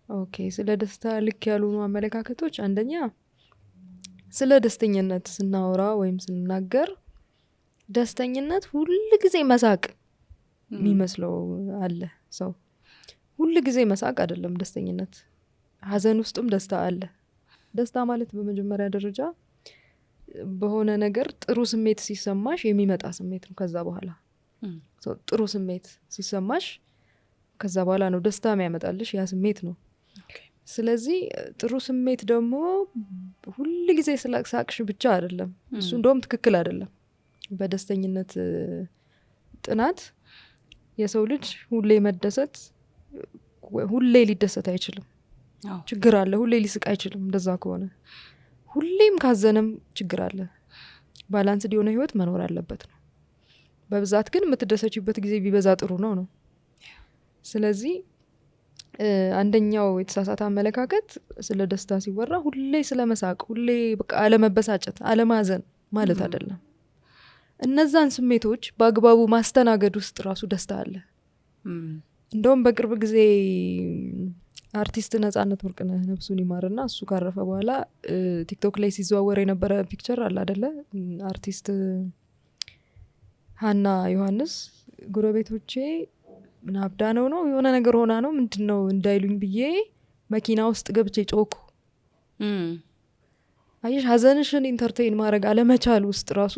ኦኬ፣ ስለ ደስታ ልክ ያልሆኑ አመለካከቶች፣ አንደኛ ስለ ደስተኝነት ስናወራ ወይም ስንናገር ደስተኝነት ሁል ጊዜ መሳቅ የሚመስለው አለ ሰው። ሁል ጊዜ መሳቅ አይደለም ደስተኝነት፣ ሀዘን ውስጥም ደስታ አለ። ደስታ ማለት በመጀመሪያ ደረጃ በሆነ ነገር ጥሩ ስሜት ሲሰማሽ የሚመጣ ስሜት ነው። ከዛ በኋላ ጥሩ ስሜት ሲሰማሽ ከዛ በኋላ ነው ደስታ የሚያመጣልሽ ያ ስሜት ነው። ስለዚህ ጥሩ ስሜት ደግሞ ሁል ጊዜ ሳቅሽ ብቻ አይደለም። እሱ እንደውም ትክክል አይደለም። በደስተኝነት ጥናት የሰው ልጅ ሁሌ መደሰት፣ ሁሌ ሊደሰት አይችልም። ችግር አለ። ሁሌ ሊስቅ አይችልም። እንደዛ ከሆነ ሁሌም ካዘነም ችግር አለ። ባላንስድ የሆነ ህይወት መኖር አለበት ነው። በብዛት ግን የምትደሰችበት ጊዜ ቢበዛ ጥሩ ነው ነው። ስለዚህ አንደኛው የተሳሳተ አመለካከት ስለ ደስታ ሲወራ ሁሌ ስለ መሳቅ፣ ሁሌ በቃ አለመበሳጨት፣ አለማዘን ማለት አይደለም። እነዛን ስሜቶች በአግባቡ ማስተናገድ ውስጥ ራሱ ደስታ አለ። እንደውም በቅርብ ጊዜ አርቲስት ነጻነት ወርቅነህ ነፍሱን ይማርና እሱ ካረፈ በኋላ ቲክቶክ ላይ ሲዘዋወር የነበረ ፒክቸር አለ አደለ? አርቲስት ሀና ዮሐንስ ጎረቤቶቼ ምን አብዳ ነው የሆነ ነገር ሆና ነው ምንድን ነው እንዳይሉኝ ብዬ መኪና ውስጥ ገብቼ ጮኩ። አየሽ፣ ሀዘንሽን ኢንተርቴይን ማድረግ አለመቻል ውስጥ ራሱ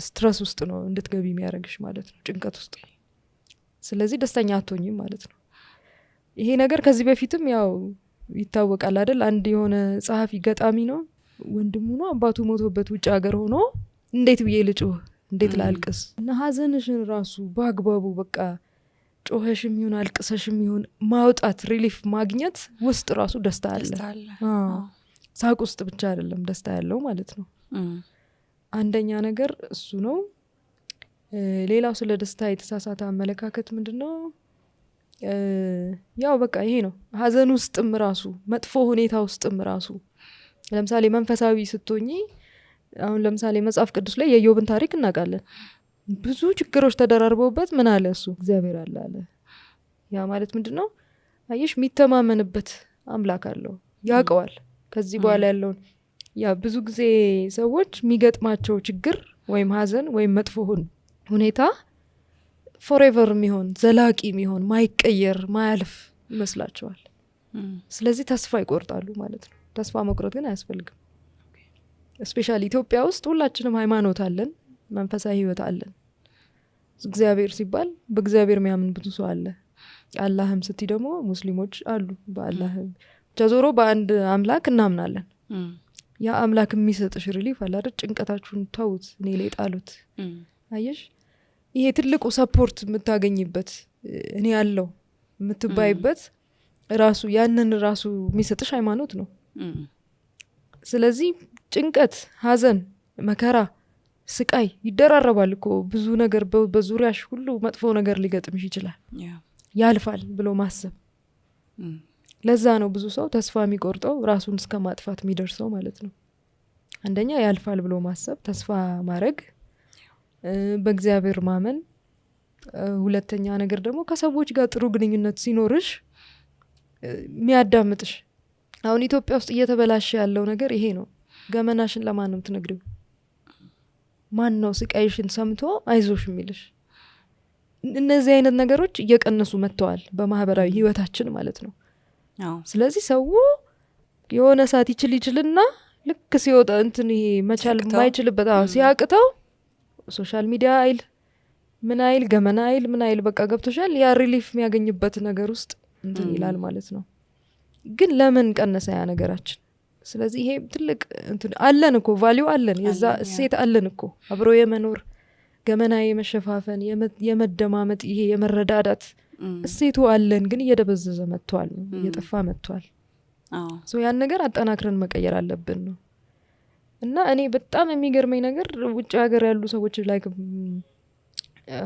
ስትረስ ውስጥ ነው እንድትገቢ የሚያደርግሽ ማለት ነው፣ ጭንቀት ውስጥ። ስለዚህ ደስተኛ አትሆኝም ማለት ነው። ይሄ ነገር ከዚህ በፊትም ያው ይታወቃል አይደል? አንድ የሆነ ጸሐፊ ገጣሚ ነው ወንድሙ ነው አባቱ ሞቶበት ውጭ ሀገር ሆኖ እንዴት ብዬ ልጩህ እንዴት ላልቅስ እና ሀዘንሽን ራሱ በአግባቡ በቃ ጮኸሽም ይሁን አልቅሰሽም ይሁን ማውጣት ሪሊፍ ማግኘት ውስጥ ራሱ ደስታ አለ። ሳቅ ውስጥ ብቻ አይደለም ደስታ ያለው ማለት ነው። አንደኛ ነገር እሱ ነው። ሌላው ስለ ደስታ የተሳሳተ አመለካከት ምንድነው? ያው በቃ ይሄ ነው ሀዘን ውስጥም ራሱ መጥፎ ሁኔታ ውስጥም ራሱ ለምሳሌ መንፈሳዊ ስትሆኚ አሁን ለምሳሌ መጽሐፍ ቅዱስ ላይ የኢዮብን ታሪክ እናውቃለን። ብዙ ችግሮች ተደራርበውበት ምን አለ እሱ እግዚአብሔር አለ አለ። ያ ማለት ምንድነው? አየሽ የሚተማመንበት አምላክ አለው ያውቀዋል ከዚህ በኋላ ያለውን። ያ ብዙ ጊዜ ሰዎች የሚገጥማቸው ችግር ወይም ሀዘን ወይም መጥፎ ሁኔታ ፎሬቨር የሚሆን ዘላቂ የሚሆን ማይቀየር ማያልፍ ይመስላቸዋል። ስለዚህ ተስፋ ይቆርጣሉ ማለት ነው። ተስፋ መቁረጥ ግን አያስፈልግም። ስፔሻሊ ኢትዮጵያ ውስጥ ሁላችንም ሃይማኖት አለን፣ መንፈሳዊ ህይወት አለን። እግዚአብሔር ሲባል በእግዚአብሔር የሚያምን ብዙ ሰው አለ። አላህም ስቲ ደግሞ ሙስሊሞች አሉ። በአላህ ብቻ ዞሮ በአንድ አምላክ እናምናለን። ያ አምላክ የሚሰጥሽ ሪሊፍ አለ አይደል? ጭንቀታችሁን ተውት እኔ ላይ ጣሉት። አየሽ ይሄ ትልቁ ሰፖርት የምታገኝበት እኔ ያለው የምትባይበት ራሱ ያንን ራሱ የሚሰጥሽ ሃይማኖት ነው። ስለዚህ ጭንቀት፣ ሀዘን፣ መከራ፣ ስቃይ ይደራረባል እኮ ብዙ ነገር በዙሪያሽ ሁሉ መጥፎ ነገር ሊገጥምሽ ይችላል። ያልፋል ብሎ ማሰብ ለዛ ነው ብዙ ሰው ተስፋ የሚቆርጠው ራሱን እስከ ማጥፋት የሚደርሰው ማለት ነው። አንደኛ ያልፋል ብሎ ማሰብ፣ ተስፋ ማድረግ፣ በእግዚአብሔር ማመን። ሁለተኛ ነገር ደግሞ ከሰዎች ጋር ጥሩ ግንኙነት ሲኖርሽ የሚያዳምጥሽ። አሁን ኢትዮጵያ ውስጥ እየተበላሸ ያለው ነገር ይሄ ነው። ገመናሽን ለማን ነው የምትነግሪው? ማን ነው ስቃይሽን ሰምቶ አይዞሽ የሚልሽ? እነዚህ አይነት ነገሮች እየቀነሱ መጥተዋል በማህበራዊ ህይወታችን ማለት ነው። ስለዚህ ሰው የሆነ ሰዓት ይችልና ልክ ሲወጣ እንትን ይሄ መቻል ማይችልበት ሲያቅተው ሶሻል ሚዲያ አይል ምን አይል ገመና አይል ምን አይል በቃ ገብቶሻል። ያ ሪሊፍ የሚያገኝበት ነገር ውስጥ እንትን ይላል ማለት ነው። ግን ለምን ቀነሰ ያ ነገራችን? ስለዚህ ይሄ ትልቅ እንትን አለን እኮ ቫሊዩ አለን፣ የዛ እሴት አለን እኮ አብሮ የመኖር ገመና የመሸፋፈን የመደማመጥ ይሄ የመረዳዳት እሴቱ አለን። ግን እየደበዘዘ መጥቷል፣ እየጠፋ መጥቷል። ያን ነገር አጠናክረን መቀየር አለብን ነው። እና እኔ በጣም የሚገርመኝ ነገር ውጭ ሀገር ያሉ ሰዎች ላይ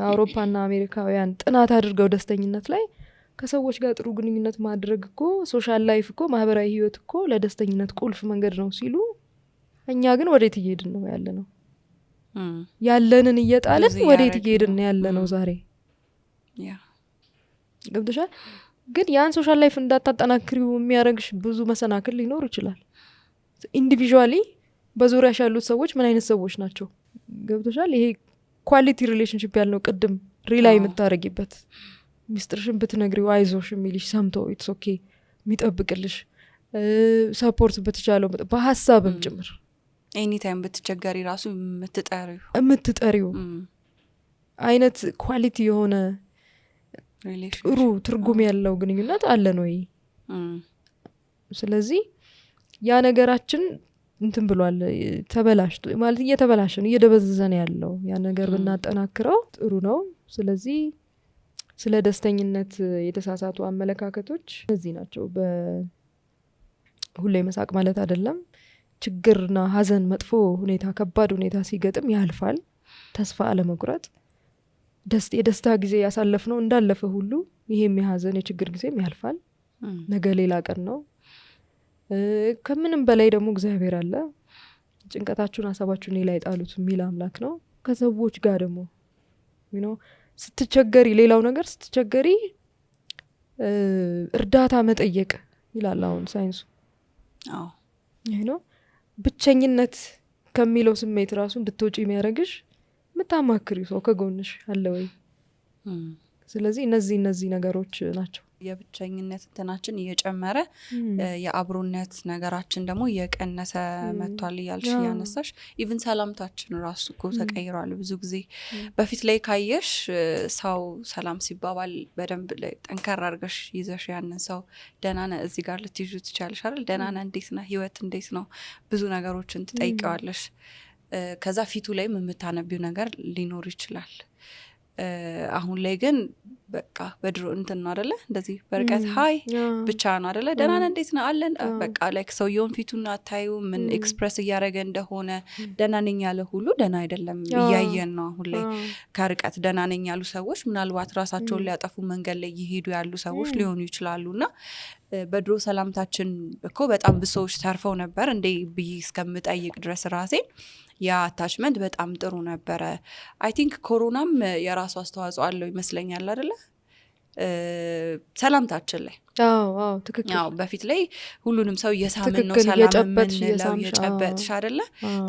አውሮፓና አሜሪካውያን ጥናት አድርገው ደስተኝነት ላይ ከሰዎች ጋር ጥሩ ግንኙነት ማድረግ እኮ ሶሻል ላይፍ እኮ ማህበራዊ ህይወት እኮ ለደስተኝነት ቁልፍ መንገድ ነው ሲሉ፣ እኛ ግን ወዴት እየሄድን ነው ያለ ነው? ያለንን እየጣልን ወዴት እየሄድን ነው ያለ ነው ዛሬ? ገብቶሻል? ግን ያን ሶሻል ላይፍ እንዳታጠናክሪው የሚያደርግሽ ብዙ መሰናክል ሊኖር ይችላል። ኢንዲቪዥዋሊ በዙሪያሽ ያሉት ሰዎች ምን አይነት ሰዎች ናቸው? ገብቶሻል? ይሄ ኳሊቲ ሪሌሽንሽፕ ያልነው ቅድም ሪላይ የምታደረጊበት ሚስጥርሽን ብትነግሪው አይዞሽ የሚልሽ ሰምቶ ኢትስ ኦኬ የሚጠብቅልሽ ሰፖርት በተቻለው በሀሳብም ጭምር ኤኒታይም ብትቸገሪ ራሱ የምትጠሪው አይነት ኳሊቲ የሆነ ጥሩ ትርጉም ያለው ግንኙነት አለን ወይ? ስለዚህ ያ ነገራችን እንትን ብሏል፣ ተበላሽቶ ማለት እየተበላሸን እየደበዘዘን ያለው ያ ነገር ብናጠናክረው ጥሩ ነው። ስለዚህ ስለ ደስተኝነት የተሳሳቱ አመለካከቶች እነዚህ ናቸው። ሁሌ መሳቅ ማለት አይደለም። ችግርና ሀዘን፣ መጥፎ ሁኔታ፣ ከባድ ሁኔታ ሲገጥም ያልፋል። ተስፋ አለመቁረጥ፣ የደስታ ጊዜ ያሳለፍነው እንዳለፈ ሁሉ ይሄም የሀዘን የችግር ጊዜም ያልፋል። ነገ ሌላ ቀን ነው። ከምንም በላይ ደግሞ እግዚአብሔር አለ። ጭንቀታችሁን ሀሳባችሁን እኔ ላይ ጣሉት የሚል አምላክ ነው። ከሰዎች ጋር ደግሞ ስትቸገሪ፣ ሌላው ነገር ስትቸገሪ እርዳታ መጠየቅ ይላል አሁን ሳይንሱ። ይህ ነው ብቸኝነት ከሚለው ስሜት ራሱ እንድትወጪ የሚያደርግሽ የምታማክሪ ሰው ከጎንሽ አለ ወይ? ስለዚህ እነዚህ ነገሮች ናቸው የብቸኝነት እንትናችን እየጨመረ የአብሮነት ነገራችን ደግሞ እየቀነሰ መጥቷል እያልሽ ያነሳሽ ኢቭን ሰላምታችን ራሱ እኮ ተቀይሯል ብዙ ጊዜ በፊት ላይ ካየሽ ሰው ሰላም ሲባባል በደንብ ላይ ጠንከር አድርገሽ ይዘሽ ያንን ሰው ደህና ነህ እዚህ ጋር ልትይዙ ትችያለሽ አይደል ደህና ነህ እንዴት ነህ ህይወት እንዴት ነው ብዙ ነገሮችን ትጠይቀዋለሽ ከዛ ፊቱ ላይ የምታነቢው ነገር ሊኖር ይችላል አሁን ላይ ግን በቃ በድሮ እንትን ነው አይደለ እንደዚህ በርቀት ሃይ ብቻ ነው አይደለ ደህና ነህ እንዴት ነው አለን በቃ ላይክ ሰውየውን ፊቱን አታዩ ምን ኤክስፕረስ እያደረገ እንደሆነ ደህና ነኝ ያለ ሁሉ ደህና አይደለም እያየን ነው አሁን ላይ ከርቀት ደህና ነኝ ያሉ ሰዎች ምናልባት ራሳቸውን ሊያጠፉ መንገድ ላይ ይሄዱ ያሉ ሰዎች ሊሆኑ ይችላሉና በድሮ ሰላምታችን እኮ በጣም ብዙዎች ተርፈው ነበር እንዴ ብዬ እስከምጠይቅ ድረስ ራሴ ያ አታችመንት በጣም ጥሩ ነበረ አይ ቲንክ ኮሮናም የራሱ አስተዋጽኦ አለው ይመስለኛል አይደለ ሰላምታችን ላይ አዎ ትክክል በፊት ላይ ሁሉንም ሰው እየሳምን ነው ሰላም የምንለው እየጨበጥሽ አይደለ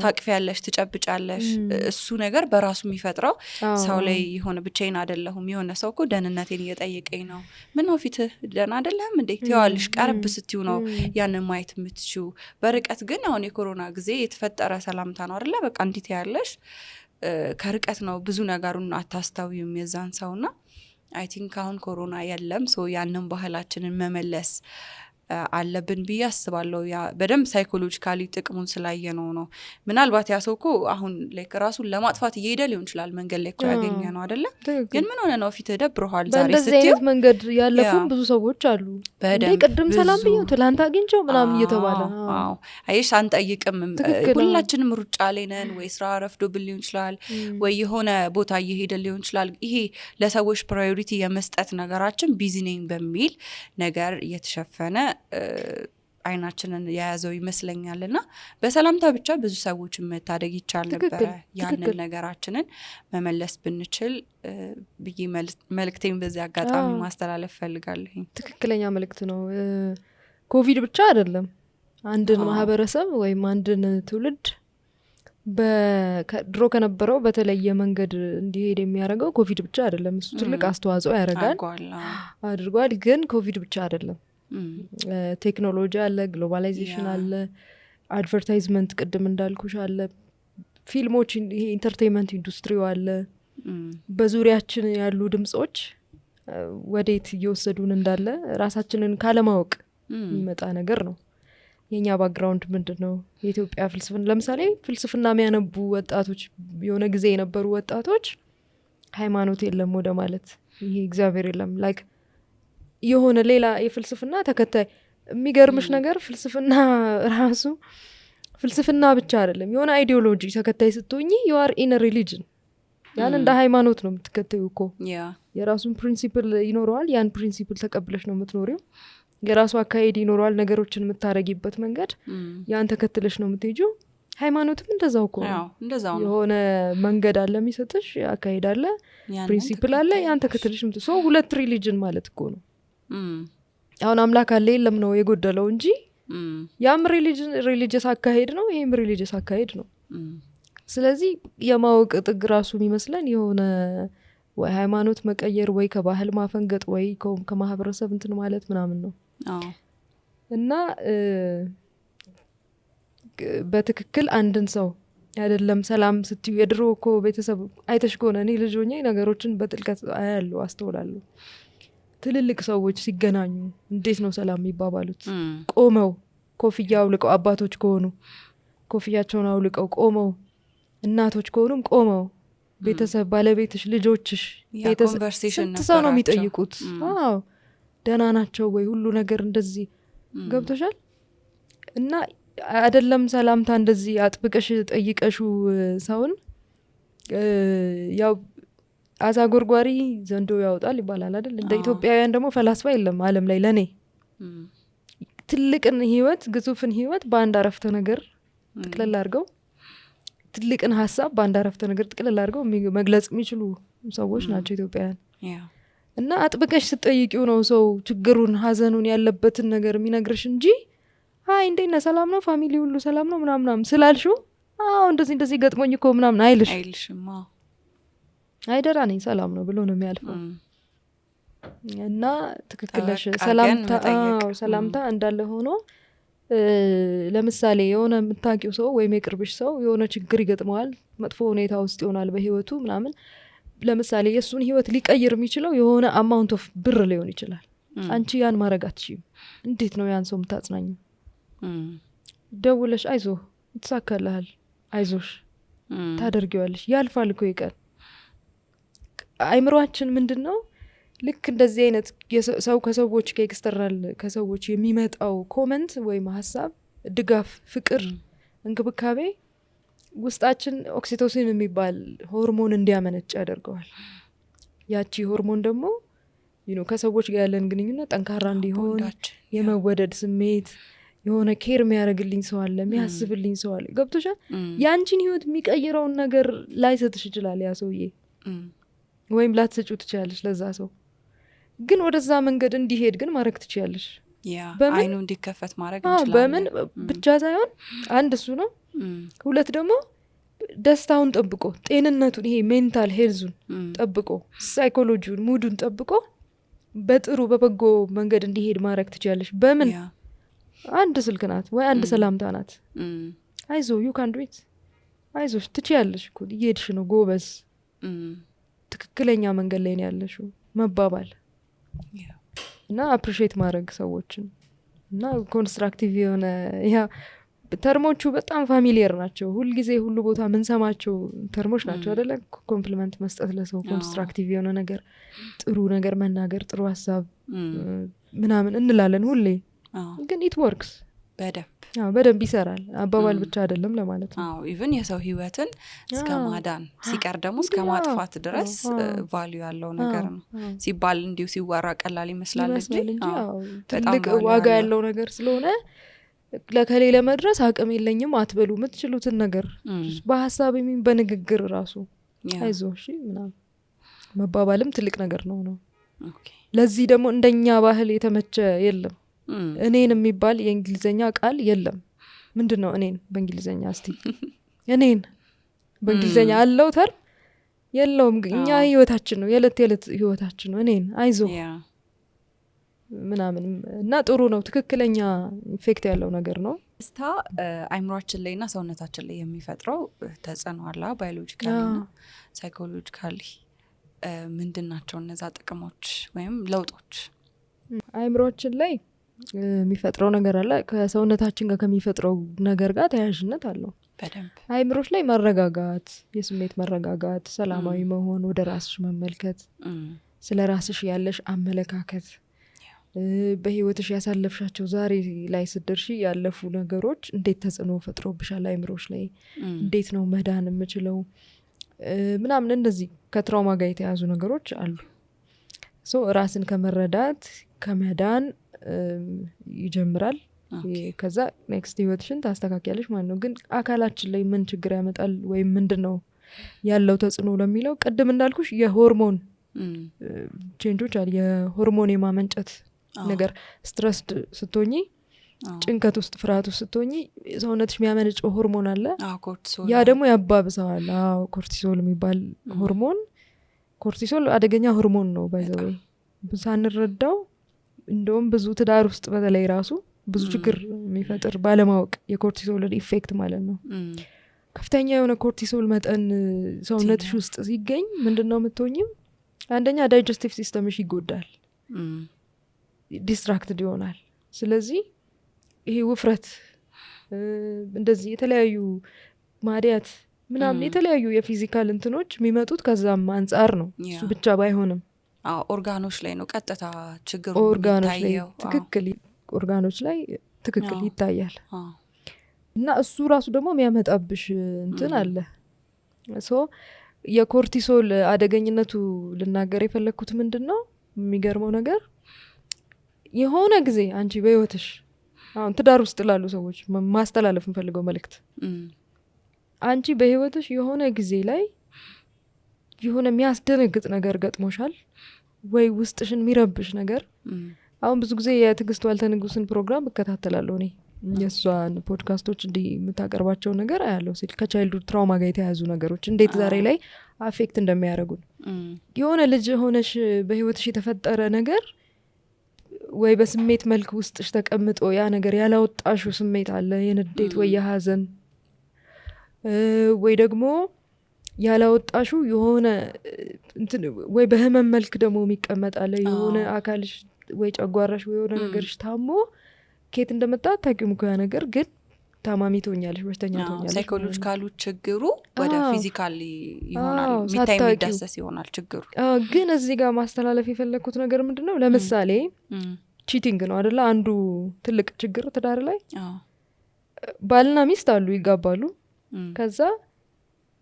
ታቅፊያለሽ ትጨብጫለሽ እሱ ነገር በራሱ የሚፈጥረው ሰው ላይ የሆነ ብቻዬን አይደለሁም የሆነ ሰው እኮ ደህንነቴን እየጠየቀኝ ነው ምን ነው ፊትህ ደህና አይደለም እንዴ ትይዋለሽ ቀረብ ስትዩ ነው ያንን ማየት የምትችው በርቀት ግን አሁን የኮሮና ጊዜ የተፈጠረ ሰላምታ ነው አይደለ በቃ እንዲት ያለሽ ከርቀት ነው ብዙ ነገሩን አታስታውዩም የዛን ሰውና አይ ቲንክ አሁን ኮሮና የለም ሶ ያንን ባህላችንን መመለስ አለብን ብዬ አስባለሁ ያ በደንብ ሳይኮሎጂካሊ ጥቅሙን ስላየ ነው ምናልባት ያ ሰው እኮ አሁን ላይክ ራሱን ለማጥፋት እየሄደ ሊሆን ይችላል መንገድ ላይ እኮ ያገኘ ነው አይደለ ግን ምን ሆነ ነው ፊት ደብሮሃል ዛሬ ስትዩ በዚህ መንገድ ያለፉም ብዙ ሰዎች አሉ እንዴ ቅድም ሰላም ብዬው ትላንት አግኝቼው ምናምን እየተባለ አዎ አይሽ አንጠይቅም ሁላችንም ሩጫ ላይ ነን ወይ ስራ ረፍዶብን ሊሆን ይችላል ወይ የሆነ ቦታ እየሄደ ሊሆን ይችላል ይሄ ለሰዎች ፕራዮሪቲ የመስጠት ነገራችን ቢዚ ነኝ በሚል ነገር እየተሸፈነ አይናችንን የያዘው ይመስለኛልና በሰላምታ ብቻ ብዙ ሰዎች መታደግ ይቻል ነበር ያንን ነገራችንን መመለስ ብንችል ብዬ መልክቴን በዚህ አጋጣሚ ማስተላለፍ ፈልጋለሁ ትክክለኛ መልክት ነው ኮቪድ ብቻ አይደለም አንድን ማህበረሰብ ወይም አንድን ትውልድ በድሮ ከነበረው በተለየ መንገድ እንዲሄድ የሚያደርገው ኮቪድ ብቻ አይደለም እሱ ትልቅ አስተዋጽኦ ያደርጋል አድርጓል ግን ኮቪድ ብቻ አይደለም ቴክኖሎጂ አለ ግሎባላይዜሽን አለ አድቨርታይዝመንት ቅድም እንዳልኩሽ አለ ፊልሞች ይሄ ኢንተርቴይንመንት ኢንዱስትሪው አለ በዙሪያችን ያሉ ድምጾች ወዴት እየወሰዱን እንዳለ ራሳችንን ካለማወቅ የሚመጣ ነገር ነው የኛ ባክግራውንድ ምንድነው የኢትዮጵያ ፍልስፍና ለምሳሌ ፍልስፍና የሚያነቡ ወጣቶች የሆነ ጊዜ የነበሩ ወጣቶች ሃይማኖት የለም ወደ ማለት ይሄ እግዚአብሔር የለም ላይክ የሆነ ሌላ የፍልስፍና ተከታይ የሚገርምሽ ነገር ፍልስፍና ራሱ ፍልስፍና ብቻ አይደለም የሆነ አይዲዮሎጂ ተከታይ ስትሆኚ you are in a religion ያን እንደ ሃይማኖት ነው የምትከተዩ እኮ የራሱን ፕሪንሲፕል ይኖረዋል ያን ፕሪንሲፕል ተቀብለሽ ነው የምትኖሪው የራሱ አካሄድ ይኖረዋል ነገሮችን የምታረጊበት መንገድ ያን ተከትለሽ ነው የምትሄጂው ሃይማኖትም እንደዛው እኮ ነው የሆነ መንገድ አለ የሚሰጥሽ አካሄድ አለ ፕሪንሲፕል አለ ያን ተከትለሽ ሰው ሁለት ሪሊጅን ማለት እኮ ነው አሁን አምላክ አለ የለም ነው የጎደለው እንጂ ያም ሪሊጂየስ አካሄድ ነው ይሄም ሪሊጂየስ አካሄድ ነው ስለዚህ የማወቅ ጥግ ራሱ የሚመስለን የሆነ ወይ ሃይማኖት መቀየር ወይ ከባህል ማፈንገጥ ወይ ከማህበረሰብ እንትን ማለት ምናምን ነው እና በትክክል አንድን ሰው አይደለም ሰላም ስትዩ የድሮ እኮ ቤተሰብ አይተሽ ከሆነ እኔ ልጅ ሆኜ ነገሮችን በጥልቀት አያለሁ አስተውላለሁ ትልልቅ ሰዎች ሲገናኙ እንዴት ነው ሰላም የሚባባሉት ቆመው ኮፍያ አውልቀው አባቶች ከሆኑ ኮፍያቸውን አውልቀው ቆመው እናቶች ከሆኑም ቆመው ቤተሰብ ባለቤትሽ ልጆችሽ ቤተሰብ ስንት ሰው ነው የሚጠይቁት አዎ ደህና ናቸው ወይ ሁሉ ነገር እንደዚህ ገብቶሻል እና አይደለም ሰላምታ እንደዚህ አጥብቀሽ ጠይቀሹ ሰውን ያው አዛ ጎርጓሪ ዘንዶ ያወጣል ይባላል አይደል እንደ ኢትዮጵያውያን ደግሞ ፈላስፋ የለም ዓለም ላይ ለኔ ትልቅን ህይወት ግዙፍን ህይወት በአንድ አረፍተ ነገር ጥቅልል አድርገው ትልቅን ሐሳብ በአንድ አረፍተ ነገር ጥቅልል አድርገው መግለጽ የሚችሉ ሰዎች ናቸው ኢትዮጵያውያን እና አጥብቀሽ ስትጠይቂው ነው ሰው ችግሩን ሀዘኑን ያለበትን ነገር የሚነግርሽ እንጂ አይ እንዴና ሰላም ነው ፋሚሊ ሁሉ ሰላም ነው ምናምን ስላልሽው አዎ እንደዚህ ገጥሞኝ እኮ ምናምን አይልሽም አይደራ ነኝ ሰላም ነው ብሎ ነው የሚያልፈው እና ትክክለሽ ሰላምታ እንዳለ ሆኖ ለምሳሌ የሆነ የምታውቂው ሰው ወይም የቅርብሽ ሰው የሆነ ችግር ይገጥመዋል፣ መጥፎ ሁኔታ ውስጥ ይሆናል በህይወቱ ምናምን። ለምሳሌ የእሱን ህይወት ሊቀይር የሚችለው የሆነ አማውንት ኦፍ ብር ሊሆን ይችላል። አንቺ ያን ማድረግ አትችይም። እንዴት ነው ያን ሰው የምታጽናኙ? ደውለሽ አይዞህ ይተሳካልሃል፣ አይዞሽ ታደርጊዋለሽ፣ ያልፋል እኮ ይቀር። አይምሮአችን ምንድን ነው ልክ እንደዚህ አይነት ሰው ከሰዎች ከኤክስተርናል ከሰዎች የሚመጣው ኮመንት ወይም ሀሳብ፣ ድጋፍ፣ ፍቅር፣ እንክብካቤ ውስጣችን ኦክሲቶሲን የሚባል ሆርሞን እንዲያመነጭ ያደርገዋል። ያቺ ሆርሞን ደግሞ ከሰዎች ጋር ያለን ግንኙነት ጠንካራ እንዲሆን የመወደድ ስሜት፣ የሆነ ኬር የሚያደርግልኝ ሰው አለ፣ የሚያስብልኝ ሰው አለ። ገብቶሻል? ያንቺን ህይወት የሚቀይረውን ነገር ላይሰጥሽ ይችላል ያ ሰውዬ፣ ወይም ላትሰጪው ትችላለሽ ለዛ ሰው። ግን ወደዛ መንገድ እንዲሄድ ግን ማድረግ ትችላለሽ። አይኑ እንዲከፈት ማድረግ እንችላለን። በምን ብቻ ሳይሆን አንድ እሱ ነው። ሁለት ደግሞ ደስታውን ጠብቆ ጤንነቱን፣ ይሄ ሜንታል ሄልዙን ጠብቆ ሳይኮሎጂውን፣ ሙዱን ጠብቆ በጥሩ በበጎ መንገድ እንዲሄድ ማድረግ ትችላለሽ። በምን አንድ ስልክ ናት ወይ አንድ ሰላምታ ናት። አይዞ ዩ ካን ዱ ኢት፣ አይዞሽ ትችያለሽ እኮ እየሄድሽ ነው፣ ጎበዝ፣ ትክክለኛ መንገድ ላይ ነው ያለሽው መባባል እና አፕሪሼት ማድረግ ሰዎችን እና ኮንስትራክቲቭ የሆነ ያ ተርሞቹ በጣም ፋሚሊየር ናቸው። ሁልጊዜ ሁሉ ቦታ ምንሰማቸው ተርሞች ናቸው አይደለ? ኮምፕሊመንት መስጠት ለሰው፣ ኮንስትራክቲቭ የሆነ ነገር፣ ጥሩ ነገር መናገር፣ ጥሩ ሀሳብ ምናምን እንላለን ሁሌ። ግን ኢት ወርክስ በደንብ ይሰራል። አባባል ብቻ አይደለም ለማለት ነው። ኢቭን የሰው ህይወትን እስከ ማዳን ሲቀር ደግሞ እስከ ማጥፋት ድረስ ቫልዩ ያለው ነገር ነው ሲባል እንዲሁ ሲወራ ቀላል ይመስላል እንጂ ትልቅ ዋጋ ያለው ነገር ስለሆነ ለከሌ ለመድረስ አቅም የለኝም አትበሉ። የምትችሉትን ነገር በሀሳብ የሚን በንግግር ራሱ አይዞ እሺ ምናምን መባባልም ትልቅ ነገር ነው። ለዚህ ደግሞ እንደኛ ባህል የተመቸ የለም። እኔን የሚባል የእንግሊዘኛ ቃል የለም። ምንድን ነው እኔን በእንግሊዘኛ? እስቲ እኔን በእንግሊዘኛ አለው ተርም የለውም። እኛ ህይወታችን ነው፣ የዕለት የዕለት ህይወታችን ነው። እኔን አይዞ ምናምን እና ጥሩ ነው። ትክክለኛ ኢፌክት ያለው ነገር ነው። ደስታ አይምሯችን ላይ እና ሰውነታችን ላይ የሚፈጥረው ተጽዕኖ አለ። ባዮሎጂካሊ ና ሳይኮሎጂካሊ ምንድን ናቸው እነዛ ጥቅሞች ወይም ለውጦች? አይምሯችን ላይ የሚፈጥረው ነገር አለ፣ ከሰውነታችን ጋር ከሚፈጥረው ነገር ጋር ተያያዥነት አለው በደንብ። አይምሮች ላይ መረጋጋት፣ የስሜት መረጋጋት፣ ሰላማዊ መሆን፣ ወደ ራስሽ መመልከት፣ ስለ ራስሽ ያለሽ አመለካከት፣ በህይወትሽ ያሳለፍሻቸው ዛሬ ላይ ስደርሺ ያለፉ ነገሮች እንዴት ተጽዕኖ ፈጥሮብሻል አይምሮች ላይ፣ እንዴት ነው መዳን የምችለው ምናምን፣ እንደዚህ ከትራውማ ጋር የተያዙ ነገሮች አሉ። ሶ ራስን ከመረዳት ከመዳን ይጀምራል። ከዛ ኔክስት ህይወትሽን ታስተካክያለሽ ማለት ነው። ግን አካላችን ላይ ምን ችግር ያመጣል ወይም ምንድን ነው ያለው ተጽዕኖ ለሚለው ቅድም እንዳልኩሽ የሆርሞን ቼንጆች አሉ። የሆርሞን የማመንጨት ነገር፣ ስትረስድ ስትሆኚ፣ ጭንቀት ውስጥ ፍርሃት ውስጥ ስትሆኚ ሰውነትሽ የሚያመነጨው ሆርሞን አለ። ያ ደግሞ ያባብሰዋል። ኮርቲሶል የሚባል ሆርሞን። ኮርቲሶል አደገኛ ሆርሞን ነው ባይዘወይ ሳንረዳው። እንደውም ብዙ ትዳር ውስጥ በተለይ ራሱ ብዙ ችግር የሚፈጥር ባለማወቅ የኮርቲሶልን ኢፌክት ማለት ነው። ከፍተኛ የሆነ ኮርቲሶል መጠን ሰውነትሽ ውስጥ ሲገኝ ምንድን ነው የምትሆኝው? አንደኛ ዳይጀስቲቭ ሲስተምሽ ይጎዳል፣ ዲስትራክትድ ይሆናል። ስለዚህ ይሄ ውፍረት፣ እንደዚህ የተለያዩ ማዲያት ምናምን የተለያዩ የፊዚካል እንትኖች የሚመጡት ከዛም አንጻር ነው። እሱ ብቻ ባይሆንም ኦርጋኖች ላይ ነው ቀጥታ ችግሩ የሚታየው። ትክክል፣ ኦርጋኖች ላይ ትክክል ይታያል። እና እሱ ራሱ ደግሞ የሚያመጣብሽ እንትን አለ። ሶ የኮርቲሶል አደገኝነቱ ልናገር የፈለግኩት ምንድን ነው የሚገርመው ነገር፣ የሆነ ጊዜ አንቺ በህይወትሽ አሁን ትዳር ውስጥ ላሉ ሰዎች ማስተላለፍ እንፈልገው መልእክት፣ አንቺ በህይወትሽ የሆነ ጊዜ ላይ የሆነ የሚያስደነግጥ ነገር ገጥሞሻል ወይ ውስጥሽን የሚረብሽ ነገር። አሁን ብዙ ጊዜ የትዕግስት ዋልተ ንጉስን ፕሮግራም እከታተላለሁ እኔ የሷን ፖድካስቶች እንዲህ የምታቀርባቸው ነገር አያለው ሲል ከቻይልድ ትራውማ ጋር የተያዙ ነገሮች እንዴት ዛሬ ላይ አፌክት እንደሚያደርጉን የሆነ ልጅ ሆነሽ በህይወትሽ የተፈጠረ ነገር ወይ በስሜት መልክ ውስጥሽ ተቀምጦ ያ ነገር ያላወጣሹ ስሜት አለ የንዴት ወይ የሀዘን ወይ ደግሞ ያላወጣሹ የሆነ ወይ በህመም መልክ ደግሞ የሚቀመጥ አለ የሆነ አካልሽ ወይ ጨጓራሽ ወይ የሆነ ነገርሽ ታሞ ኬት እንደመጣ ታቂሙ ያ ነገር ግን ታማሚ ትሆኛለሽ በሽተኛ ትሆኛለሽ ሳይኮሎጂካሉ ችግሩ ወደ ፊዚካል ይሆናል ሚታይ የሚዳሰስ ይሆናል ችግሩ ግን እዚህ ጋር ማስተላለፍ የፈለኩት ነገር ምንድነው ለምሳሌ ቺቲንግ ነው አይደለ አንዱ ትልቅ ችግር ትዳር ላይ ባልና ሚስት አሉ ይጋባሉ ከዛ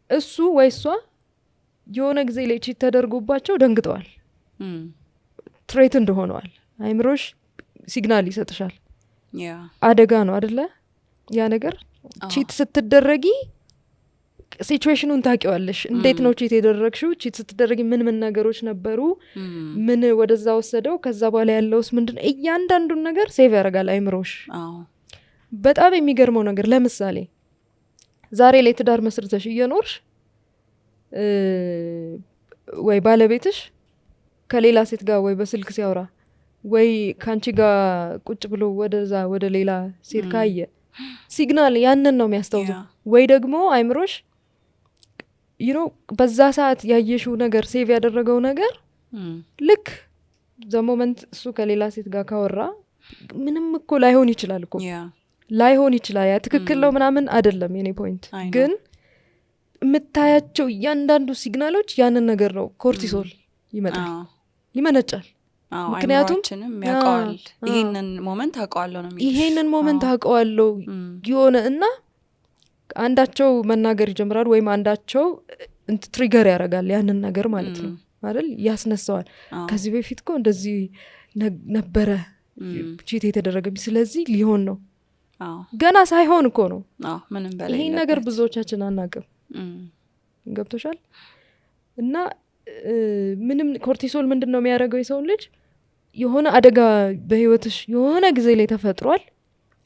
እሱ ወይ እሷ የሆነ ጊዜ ላይ ቺት ተደርጎባቸው ደንግጠዋል ትሬት እንደሆነዋል አይምሮሽ ሲግናል ይሰጥሻል አደጋ ነው አይደለ ያ ነገር ቺት ስትደረጊ ሲቹዌሽኑን ታቂዋለሽ እንዴት ነው ቺት የደረግሽው ቺት ስትደረጊ ምን ነገሮች ነበሩ ምን ወደዛ ወሰደው ከዛ በኋላ ያለውስ ምንድነው እያንዳንዱን ነገር ሴቭ ያደርጋል አይምሮሽ በጣም የሚገርመው ነገር ለምሳሌ ዛሬ ላይ ትዳር መስርተሽ እየኖርሽ ወይ ባለቤትሽ ከሌላ ሴት ጋር ወይ በስልክ ሲያወራ ወይ ካንቺ ጋር ቁጭ ብሎ ወደዛ ወደ ሌላ ሴት ካየ ሲግናል ያንን ነው የሚያስተውለው ወይ ደግሞ አይምሮሽ በዛ ሰዓት ያየሽው ነገር ሴቭ ያደረገው ነገር ልክ ዘሞመንት እሱ ከሌላ ሴት ጋር ካወራ ምንም እኮ ላይሆን ይችላል እኮ ላይሆን ይችላል ያ ትክክል ነው ምናምን አይደለም የኔ ፖይንት ግን የምታያቸው እያንዳንዱ ሲግናሎች ያንን ነገር ነው ኮርቲሶል ይመጣል ይመነጫል ምክንያቱም ያውቀዋል ይሄንን ሞመንት አውቀዋለሁ ነው ይሄንን ሞመንት አውቀዋለሁ የሆነ እና አንዳቸው መናገር ይጀምራል ወይም አንዳቸው ትሪገር ያደርጋል ያንን ነገር ማለት ነው አይደል ያስነሳዋል ከዚህ በፊት እኮ እንደዚህ ነበረ ቺት የተደረገብኝ ስለዚህ ሊሆን ነው ገና ሳይሆን እኮ ነው ምንም በላይ ይሄን ነገር ብዙዎቻችን አናውቅም ገብቶሻል እና ምንም ኮርቲሶል ምንድነው የሚያደርገው የሰው ልጅ የሆነ አደጋ በህይወትሽ የሆነ ጊዜ ላይ ተፈጥሯል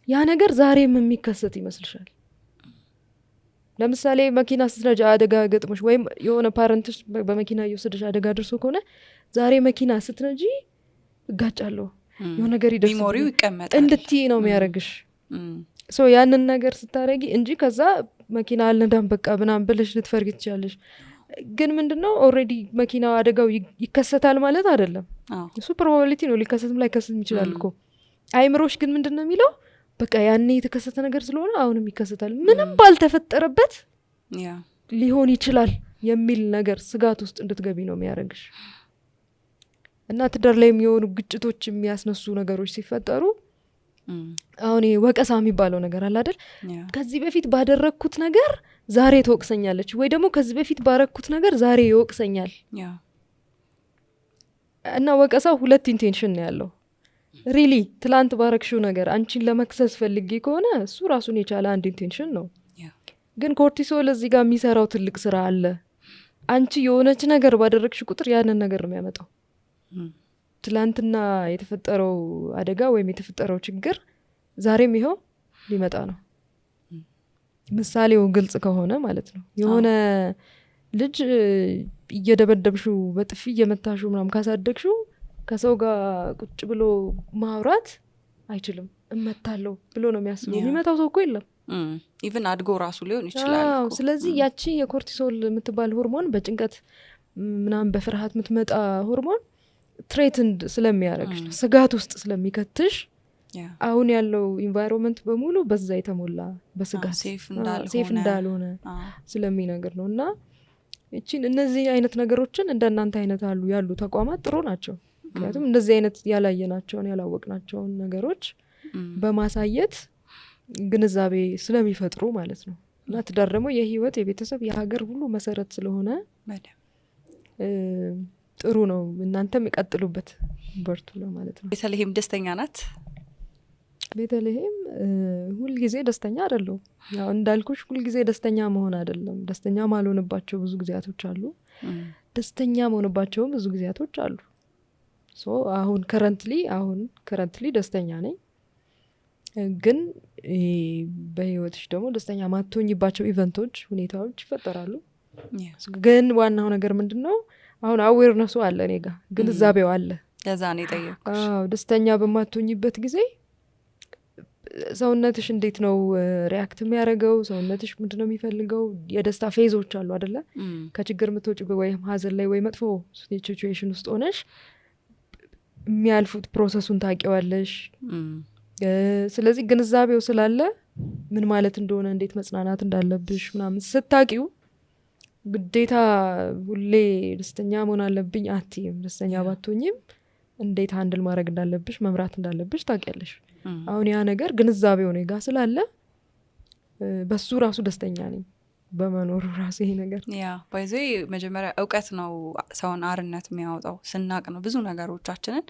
ያ ነገር ዛሬም የሚከሰት ይመስልሻል ለምሳሌ መኪና ስትነጂ አደጋ ገጥሞሽ ወይም የሆነ ፓረንትሽ በመኪና እየወሰደሽ አደጋ ደርሶ ከሆነ ዛሬ መኪና ስትነጂ እጋጫለሁ የሆነ ነገር ይደርስ ሜሞሪው ይቀመጣል እንድትይ ነው የሚያደርግሽ ሶ ያንን ነገር ስታረጊ እንጂ ከዛ መኪና አልነዳም በቃ ምናምን ብለሽ ልትፈርጊ ትችላለሽ ግን ምንድነው ኦልሬዲ መኪናው አደጋው ይከሰታል ማለት አይደለም እሱ ፕሮባቢሊቲ ነው ሊከሰትም ላይከሰትም ይችላል እኮ አይምሮሽ ግን ምንድነው የሚለው በቃ ያኔ የተከሰተ ነገር ስለሆነ አሁንም ይከሰታል ምንም ባልተፈጠረበት ሊሆን ይችላል የሚል ነገር ስጋት ውስጥ እንድትገቢ ነው የሚያደርግሽ እና ትዳር ላይ የሚሆኑ ግጭቶች የሚያስነሱ ነገሮች ሲፈጠሩ አሁን ወቀሳ የሚባለው ነገር አለ አይደል ከዚህ በፊት ባደረኩት ነገር ዛሬ ተወቅሰኛለች ወይ ደግሞ ከዚህ በፊት ባረኩት ነገር ዛሬ ይወቅሰኛል እና ወቀሳው ሁለት ኢንቴንሽን ነው ያለው ሪሊ ትላንት ባረክሽው ነገር አንቺን ለመክሰስ ፈልጌ ከሆነ እሱ ራሱን የቻለ አንድ ኢንቴንሽን ነው ግን ኮርቲሶል እዚህ ጋር የሚሰራው ትልቅ ስራ አለ አንቺ የሆነች ነገር ባደረግሽ ቁጥር ያንን ነገር ነው የሚያመጣው ትላንትና የተፈጠረው አደጋ ወይም የተፈጠረው ችግር ዛሬም ይኸው ሊመጣ ነው ምሳሌው ግልጽ ከሆነ ማለት ነው የሆነ ልጅ እየደበደብሽው በጥፊ እየመታሽው ምናምን ካሳደግሽው ከሰው ጋር ቁጭ ብሎ ማውራት አይችልም እመታለሁ ብሎ ነው የሚያስበው የሚመታው ሰው እኮ የለም ኢቭን አድጎ ራሱ ሊሆን ይችላል ስለዚህ ያቺ የኮርቲሶል የምትባል ሆርሞን በጭንቀት ምናምን በፍርሃት የምትመጣ ሆርሞን ትሬትንድ ስለሚያደርግሽ ስጋት ውስጥ ስለሚከትሽ አሁን ያለው ኢንቫይሮንመንት በሙሉ በዛ የተሞላ በስጋት ሴፍ እንዳልሆነ ስለሚነግር ነው እና እቺን እነዚህ አይነት ነገሮችን እንደናንተ አይነት ያሉ ተቋማት ጥሩ ናቸው ምክንያቱም እንደዚህ አይነት ያላየናቸውን ያላወቅናቸውን ነገሮች በማሳየት ግንዛቤ ስለሚፈጥሩ ማለት ነው እና ትዳር ደግሞ የህይወት የቤተሰብ የሀገር ሁሉ መሰረት ስለሆነ ጥሩ ነው እናንተም ይቀጥሉበት በርቱ ለማለት ነው ቤተልሔም ደስተኛ ናት ቤተልሔም ሁልጊዜ ደስተኛ አይደለም ያው እንዳልኩሽ ሁልጊዜ ደስተኛ መሆን አይደለም ደስተኛ ማልሆንባቸው ብዙ ጊዜያቶች አሉ ደስተኛ መሆንባቸውም ብዙ ጊዜያቶች አሉ ሶ አሁን ከረንትሊ ደስተኛ ነኝ ግን በህይወትሽ ደግሞ ደስተኛ ማትሆኝባቸው ኢቨንቶች፣ ሁኔታዎች ይፈጠራሉ። ግን ዋናው ነገር ምንድነው አሁን አዌርነሱ አለ እኔ ጋ ግንዛቤው አለ። ለዛ ነው የጠየኩሽ። ደስተኛ በማትሆኝበት ጊዜ ሰውነትሽ እንዴት ነው ሪያክት የሚያደርገው? ሰውነትሽ ምንድነው የሚፈልገው? የደስታ ፌዞች አሉ አይደለ? ከችግር የምትወጪ ወይም ሀዘን ላይ ወይ መጥፎ ሲቹዌሽን ውስጥ ሆነሽ የሚያልፉት ፕሮሰሱን ታውቂዋለሽ። ስለዚህ ግንዛቤው ስላለ ምን ማለት እንደሆነ እንዴት መጽናናት እንዳለብሽ ምናምን ስታቂው ግዴታ ሁሌ ደስተኛ መሆን አለብኝ አትይም። ደስተኛ ባትሆኝም እንዴት ሃንድል ማድረግ እንዳለብሽ መምራት እንዳለብሽ ታውቂያለሽ። አሁን ያ ነገር ግንዛቤው ነው ጋ ስላለ በሱ ራሱ ደስተኛ ነኝ በመኖሩ ራሱ። ይሄ ነገር ያ ባይዘ መጀመሪያ እውቀት ነው ሰውን አርነት የሚያወጣው። ስናቅ ነው ብዙ ነገሮቻችንን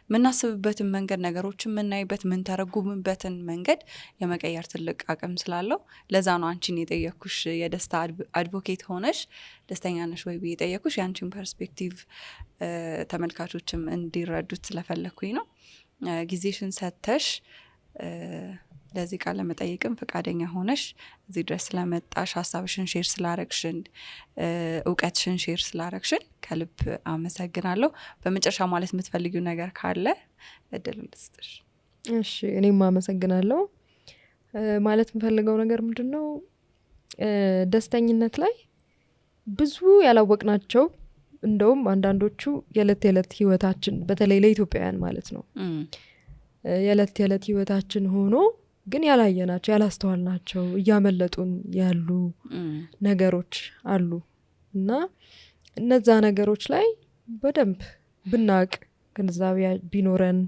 የምናስብበትን መንገድ፣ ነገሮችን የምናይበት፣ የምንተረጉምበትን መንገድ የመቀየር ትልቅ አቅም ስላለው ለዛ ነው አንቺን የጠየኩሽ። የደስታ አድቮኬት ሆነሽ ደስተኛ ነሽ ወይ ብዬ የጠየኩሽ የአንቺን ፐርስፔክቲቭ ተመልካቾችም እንዲረዱት ስለፈለኩኝ ነው። ጊዜሽን ሰተሽ ለዚህ ቃለ መጠይቅም ፈቃደኛ ሆነሽ እዚህ ድረስ ስለመጣሽ፣ ሀሳብሽን ሼር ስላረግሽን፣ እውቀትሽን ሼር ስላረግሽን ከልብ አመሰግናለሁ። በመጨረሻ ማለት የምትፈልጊው ነገር ካለ እድል ልስጥሽ። እሺ፣ እኔም አመሰግናለሁ። ማለት የምፈልገው ነገር ምንድን ነው ደስተኝነት ላይ ብዙ ያላወቅናቸው እንደውም አንዳንዶቹ የዕለት የዕለት ህይወታችን በተለይ ለኢትዮጵያውያን ማለት ነው የዕለት የዕለት ህይወታችን ሆኖ ግን ያላየናቸው ያላስተዋልናቸው እያመለጡን ያሉ ነገሮች አሉ እና እነዛ ነገሮች ላይ በደንብ ብናቅ ግንዛቤ ቢኖረን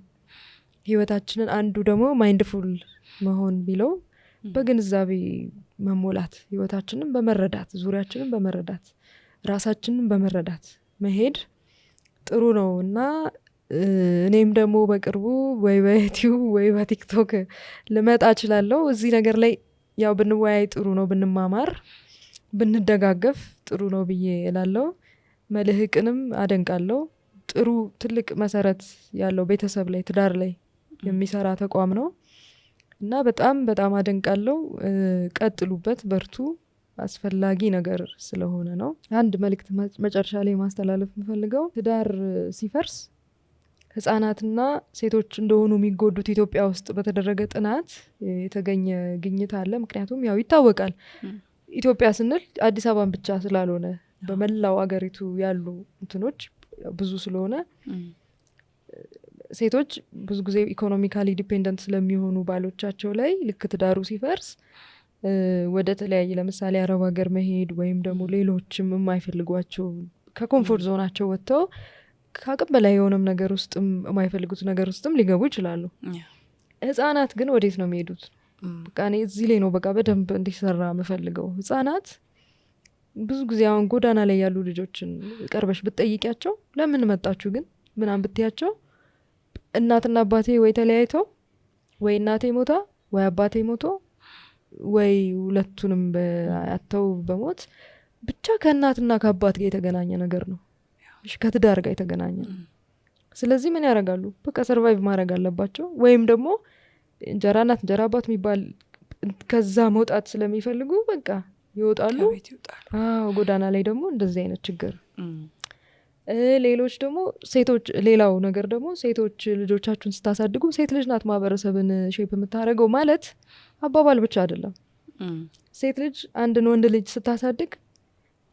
ህይወታችንን አንዱ ደግሞ ማይንድፉል መሆን ቢለው በግንዛቤ መሞላት ህይወታችንን በመረዳት ዙሪያችንን በመረዳት ራሳችንን በመረዳት መሄድ ጥሩ ነው እና እኔም ደግሞ በቅርቡ ወይ በዩቲዩብ ወይ በቲክቶክ ልመጣ እችላለሁ። እዚህ ነገር ላይ ያው ብንወያይ ጥሩ ነው፣ ብንማማር ብንደጋገፍ ጥሩ ነው ብዬ እላለሁ። መልህቅንም አደንቃለሁ። ጥሩ ትልቅ መሰረት ያለው ቤተሰብ ላይ ትዳር ላይ የሚሰራ ተቋም ነው እና በጣም በጣም አደንቃለሁ። ቀጥሉበት፣ በርቱ። አስፈላጊ ነገር ስለሆነ ነው። አንድ መልእክት መጨረሻ ላይ ማስተላለፍ የምፈልገው ትዳር ሲፈርስ ህጻናትና ሴቶች እንደሆኑ የሚጎዱት ኢትዮጵያ ውስጥ በተደረገ ጥናት የተገኘ ግኝት አለ። ምክንያቱም ያው ይታወቃል ኢትዮጵያ ስንል አዲስ አበባን ብቻ ስላልሆነ በመላው አገሪቱ ያሉ እንትኖች ብዙ ስለሆነ ሴቶች ብዙ ጊዜ ኢኮኖሚካሊ ዲፔንደንት ስለሚሆኑ ባሎቻቸው ላይ ልክ ትዳሩ ሲፈርስ ወደ ተለያየ ለምሳሌ አረብ ሀገር መሄድ ወይም ደግሞ ሌሎችም የማይፈልጓቸው ከኮምፎርት ዞናቸው ወጥተው ከአቅም በላይ የሆነም ነገር ውስጥም የማይፈልጉት ነገር ውስጥም ሊገቡ ይችላሉ። ህጻናት ግን ወዴት ነው የሚሄዱት? በቃ እኔ እዚህ ላይ ነው በቃ በደንብ እንዲሰራ የምፈልገው። ህጻናት ብዙ ጊዜ አሁን ጎዳና ላይ ያሉ ልጆችን ቀርበሽ ብትጠይቂያቸው ለምን መጣችሁ ግን ምናምን ብትያቸው እናትና አባቴ ወይ ተለያይተው ወይ እናቴ ሞታ ወይ አባቴ ሞቶ ወይ ሁለቱንም አተው በሞት ብቻ ከእናትና ከአባት ጋር የተገናኘ ነገር ነው፣ ከትዳር ጋር የተገናኘ ነው። ስለዚህ ምን ያደርጋሉ? በቃ ሰርቫይቭ ማድረግ አለባቸው። ወይም ደግሞ እንጀራ እናት እንጀራ አባት የሚባል ከዛ መውጣት ስለሚፈልጉ በቃ ይወጣሉ። ጎዳና ላይ ደግሞ እንደዚህ አይነት ችግር። ሌሎች ደግሞ ሴቶች፣ ሌላው ነገር ደግሞ ሴቶች ልጆቻችሁን ስታሳድጉ ሴት ልጅ ናት ማህበረሰብን ሼፕ የምታደርገው ማለት አባባል ብቻ አይደለም። ሴት ልጅ አንድን ወንድ ልጅ ስታሳድግ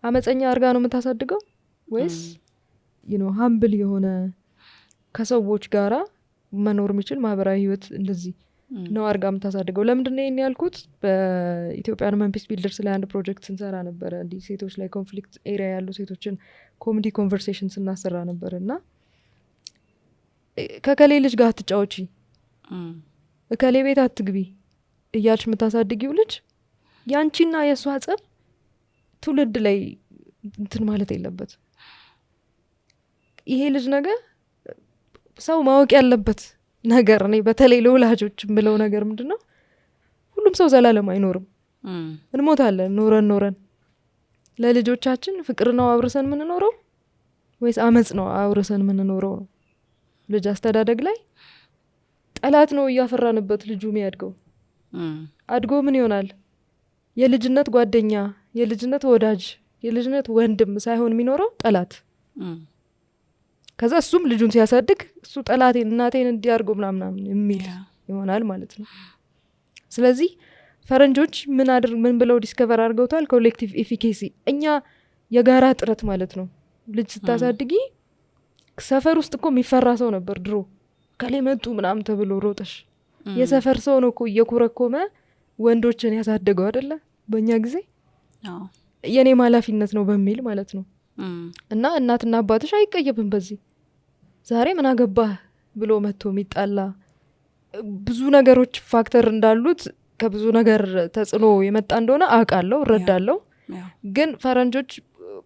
አመፀኛ አርጋ ነው የምታሳድገው ወይስ ሀምብል የሆነ ከሰዎች ጋራ መኖር የሚችል ማህበራዊ ህይወት እንደዚህ ነው አርጋ የምታሳድገው? ለምንድነው ይህን ያልኩት? በኢትዮጵያን መንፒስ ቢልደርስ ላይ አንድ ፕሮጀክት ስንሰራ ነበረ። እንዲህ ሴቶች ላይ ኮንፍሊክት ኤሪያ ያሉ ሴቶችን ኮሚዲ ኮንቨርሴሽን ስናሰራ ነበር እና ከከሌ ልጅ ጋር አትጫወቺ፣ እከሌ ቤት አትግቢ እያልሽ የምታሳድጊው ልጅ ያንቺና የእሷ ጸብ ትውልድ ላይ እንትን ማለት የለበት። ይሄ ልጅ ነገር ሰው ማወቅ ያለበት ነገር እኔ በተለይ ለወላጆች ብለው ነገር ምንድን ነው፣ ሁሉም ሰው ዘላለም አይኖርም። እንሞታለን። ኖረን ለልጆቻችን ፍቅር ነው አውርሰን የምንኖረው ወይስ አመጽ ነው አውርሰን የምንኖረው ነው? ልጅ አስተዳደግ ላይ ጠላት ነው እያፈራንበት ልጁ የሚያድገው። አድጎ ምን ይሆናል? የልጅነት ጓደኛ፣ የልጅነት ወዳጅ፣ የልጅነት ወንድም ሳይሆን የሚኖረው ጠላት። ከዛ እሱም ልጁን ሲያሳድግ እሱ ጠላቴን እናቴን እንዲያርገው ምናምን የሚል ይሆናል ማለት ነው። ስለዚህ ፈረንጆች ምን ብለው ዲስከቨር አድርገውታል? ኮሌክቲቭ ኤፊኬሲ፣ እኛ የጋራ ጥረት ማለት ነው። ልጅ ስታሳድጊ ሰፈር ውስጥ እኮ የሚፈራ ሰው ነበር ድሮ፣ ከሌመጡ ምናምን ተብሎ ሮጠሽ የሰፈር ሰው ነው እኮ እየኮረኮመ ወንዶችን ያሳደገው አይደለ? በእኛ ጊዜ የኔ ኃላፊነት ነው በሚል ማለት ነው። እና እናትና አባትሽ አይቀየብም በዚህ። ዛሬ ምን አገባህ ብሎ መጥቶ የሚጣላ ብዙ ነገሮች ፋክተር እንዳሉት ከብዙ ነገር ተጽዕኖ የመጣ እንደሆነ አውቃለሁ፣ እረዳለሁ። ግን ፈረንጆች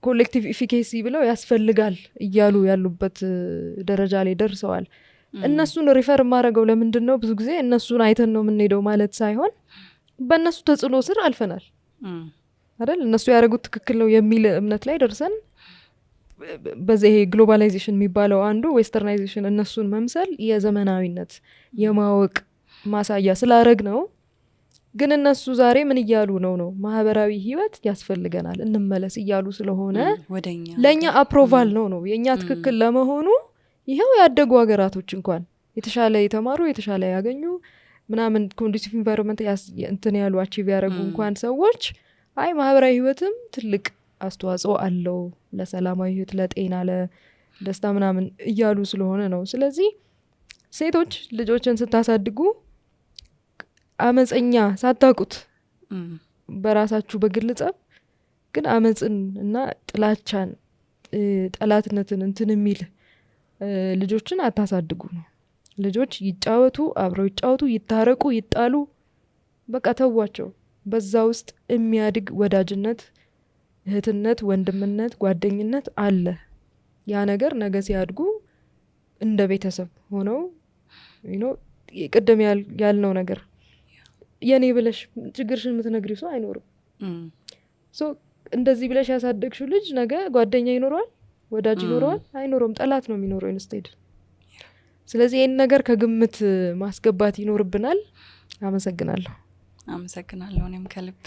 ኮሌክቲቭ ኢፊኬሲ ብለው ያስፈልጋል እያሉ ያሉበት ደረጃ ላይ ደርሰዋል። እነሱን ሪፈር ማድረገው ለምንድን ነው? ብዙ ጊዜ እነሱን አይተን ነው የምንሄደው ማለት ሳይሆን በእነሱ ተጽዕኖ ስር አልፈናል አይደል? እነሱ ያደረጉት ትክክል ነው የሚል እምነት ላይ ደርሰን በዚህ ግሎባላይዜሽን የሚባለው አንዱ ዌስተርናይዜሽን፣ እነሱን መምሰል የዘመናዊነት የማወቅ ማሳያ ስላረግ ነው። ግን እነሱ ዛሬ ምን እያሉ ነው ማህበራዊ ህይወት ያስፈልገናል እንመለስ እያሉ ስለሆነ ለእኛ አፕሮቫል ነው የእኛ ትክክል ለመሆኑ። ይኸው ያደጉ ሀገራቶች እንኳን የተሻለ የተማሩ የተሻለ ያገኙ ምናምን ኮንዱሲቭ ኢንቫይሮንመንት እንትን ያሉ አቺቭ ያደረጉ እንኳን ሰዎች አይ ማህበራዊ ህይወትም ትልቅ አስተዋጽኦ አለው ለሰላማዊ ህይወት፣ ለጤና፣ ለደስታ ምናምን እያሉ ስለሆነ ነው። ስለዚህ ሴቶች ልጆችን ስታሳድጉ አመፀኛ ሳታውቁት በራሳችሁ በግል ጸብ ግን አመፅን እና ጥላቻን ጠላትነትን እንትን የሚል ልጆችን አታሳድጉ ነው። ልጆች ይጫወቱ፣ አብረው ይጫወቱ፣ ይታረቁ፣ ይጣሉ፣ በቃ ተዋቸው። በዛ ውስጥ የሚያድግ ወዳጅነት፣ እህትነት፣ ወንድምነት፣ ጓደኝነት አለ። ያ ነገር ነገ ሲያድጉ እንደ ቤተሰብ ሆነው ቅድም ያልነው ነገር የኔ ብለሽ ችግርሽን የምትነግሪው ሰው አይኖርም። እንደዚህ ብለሽ ያሳደግሽው ልጅ ነገ ጓደኛ ይኖረዋል? ወዳጅ ይኖረዋል? አይኖረውም። ጠላት ነው የሚኖረው ኢንስቴድ። ስለዚህ ይህን ነገር ከግምት ማስገባት ይኖርብናል። አመሰግናለሁ። እኔም ከልብ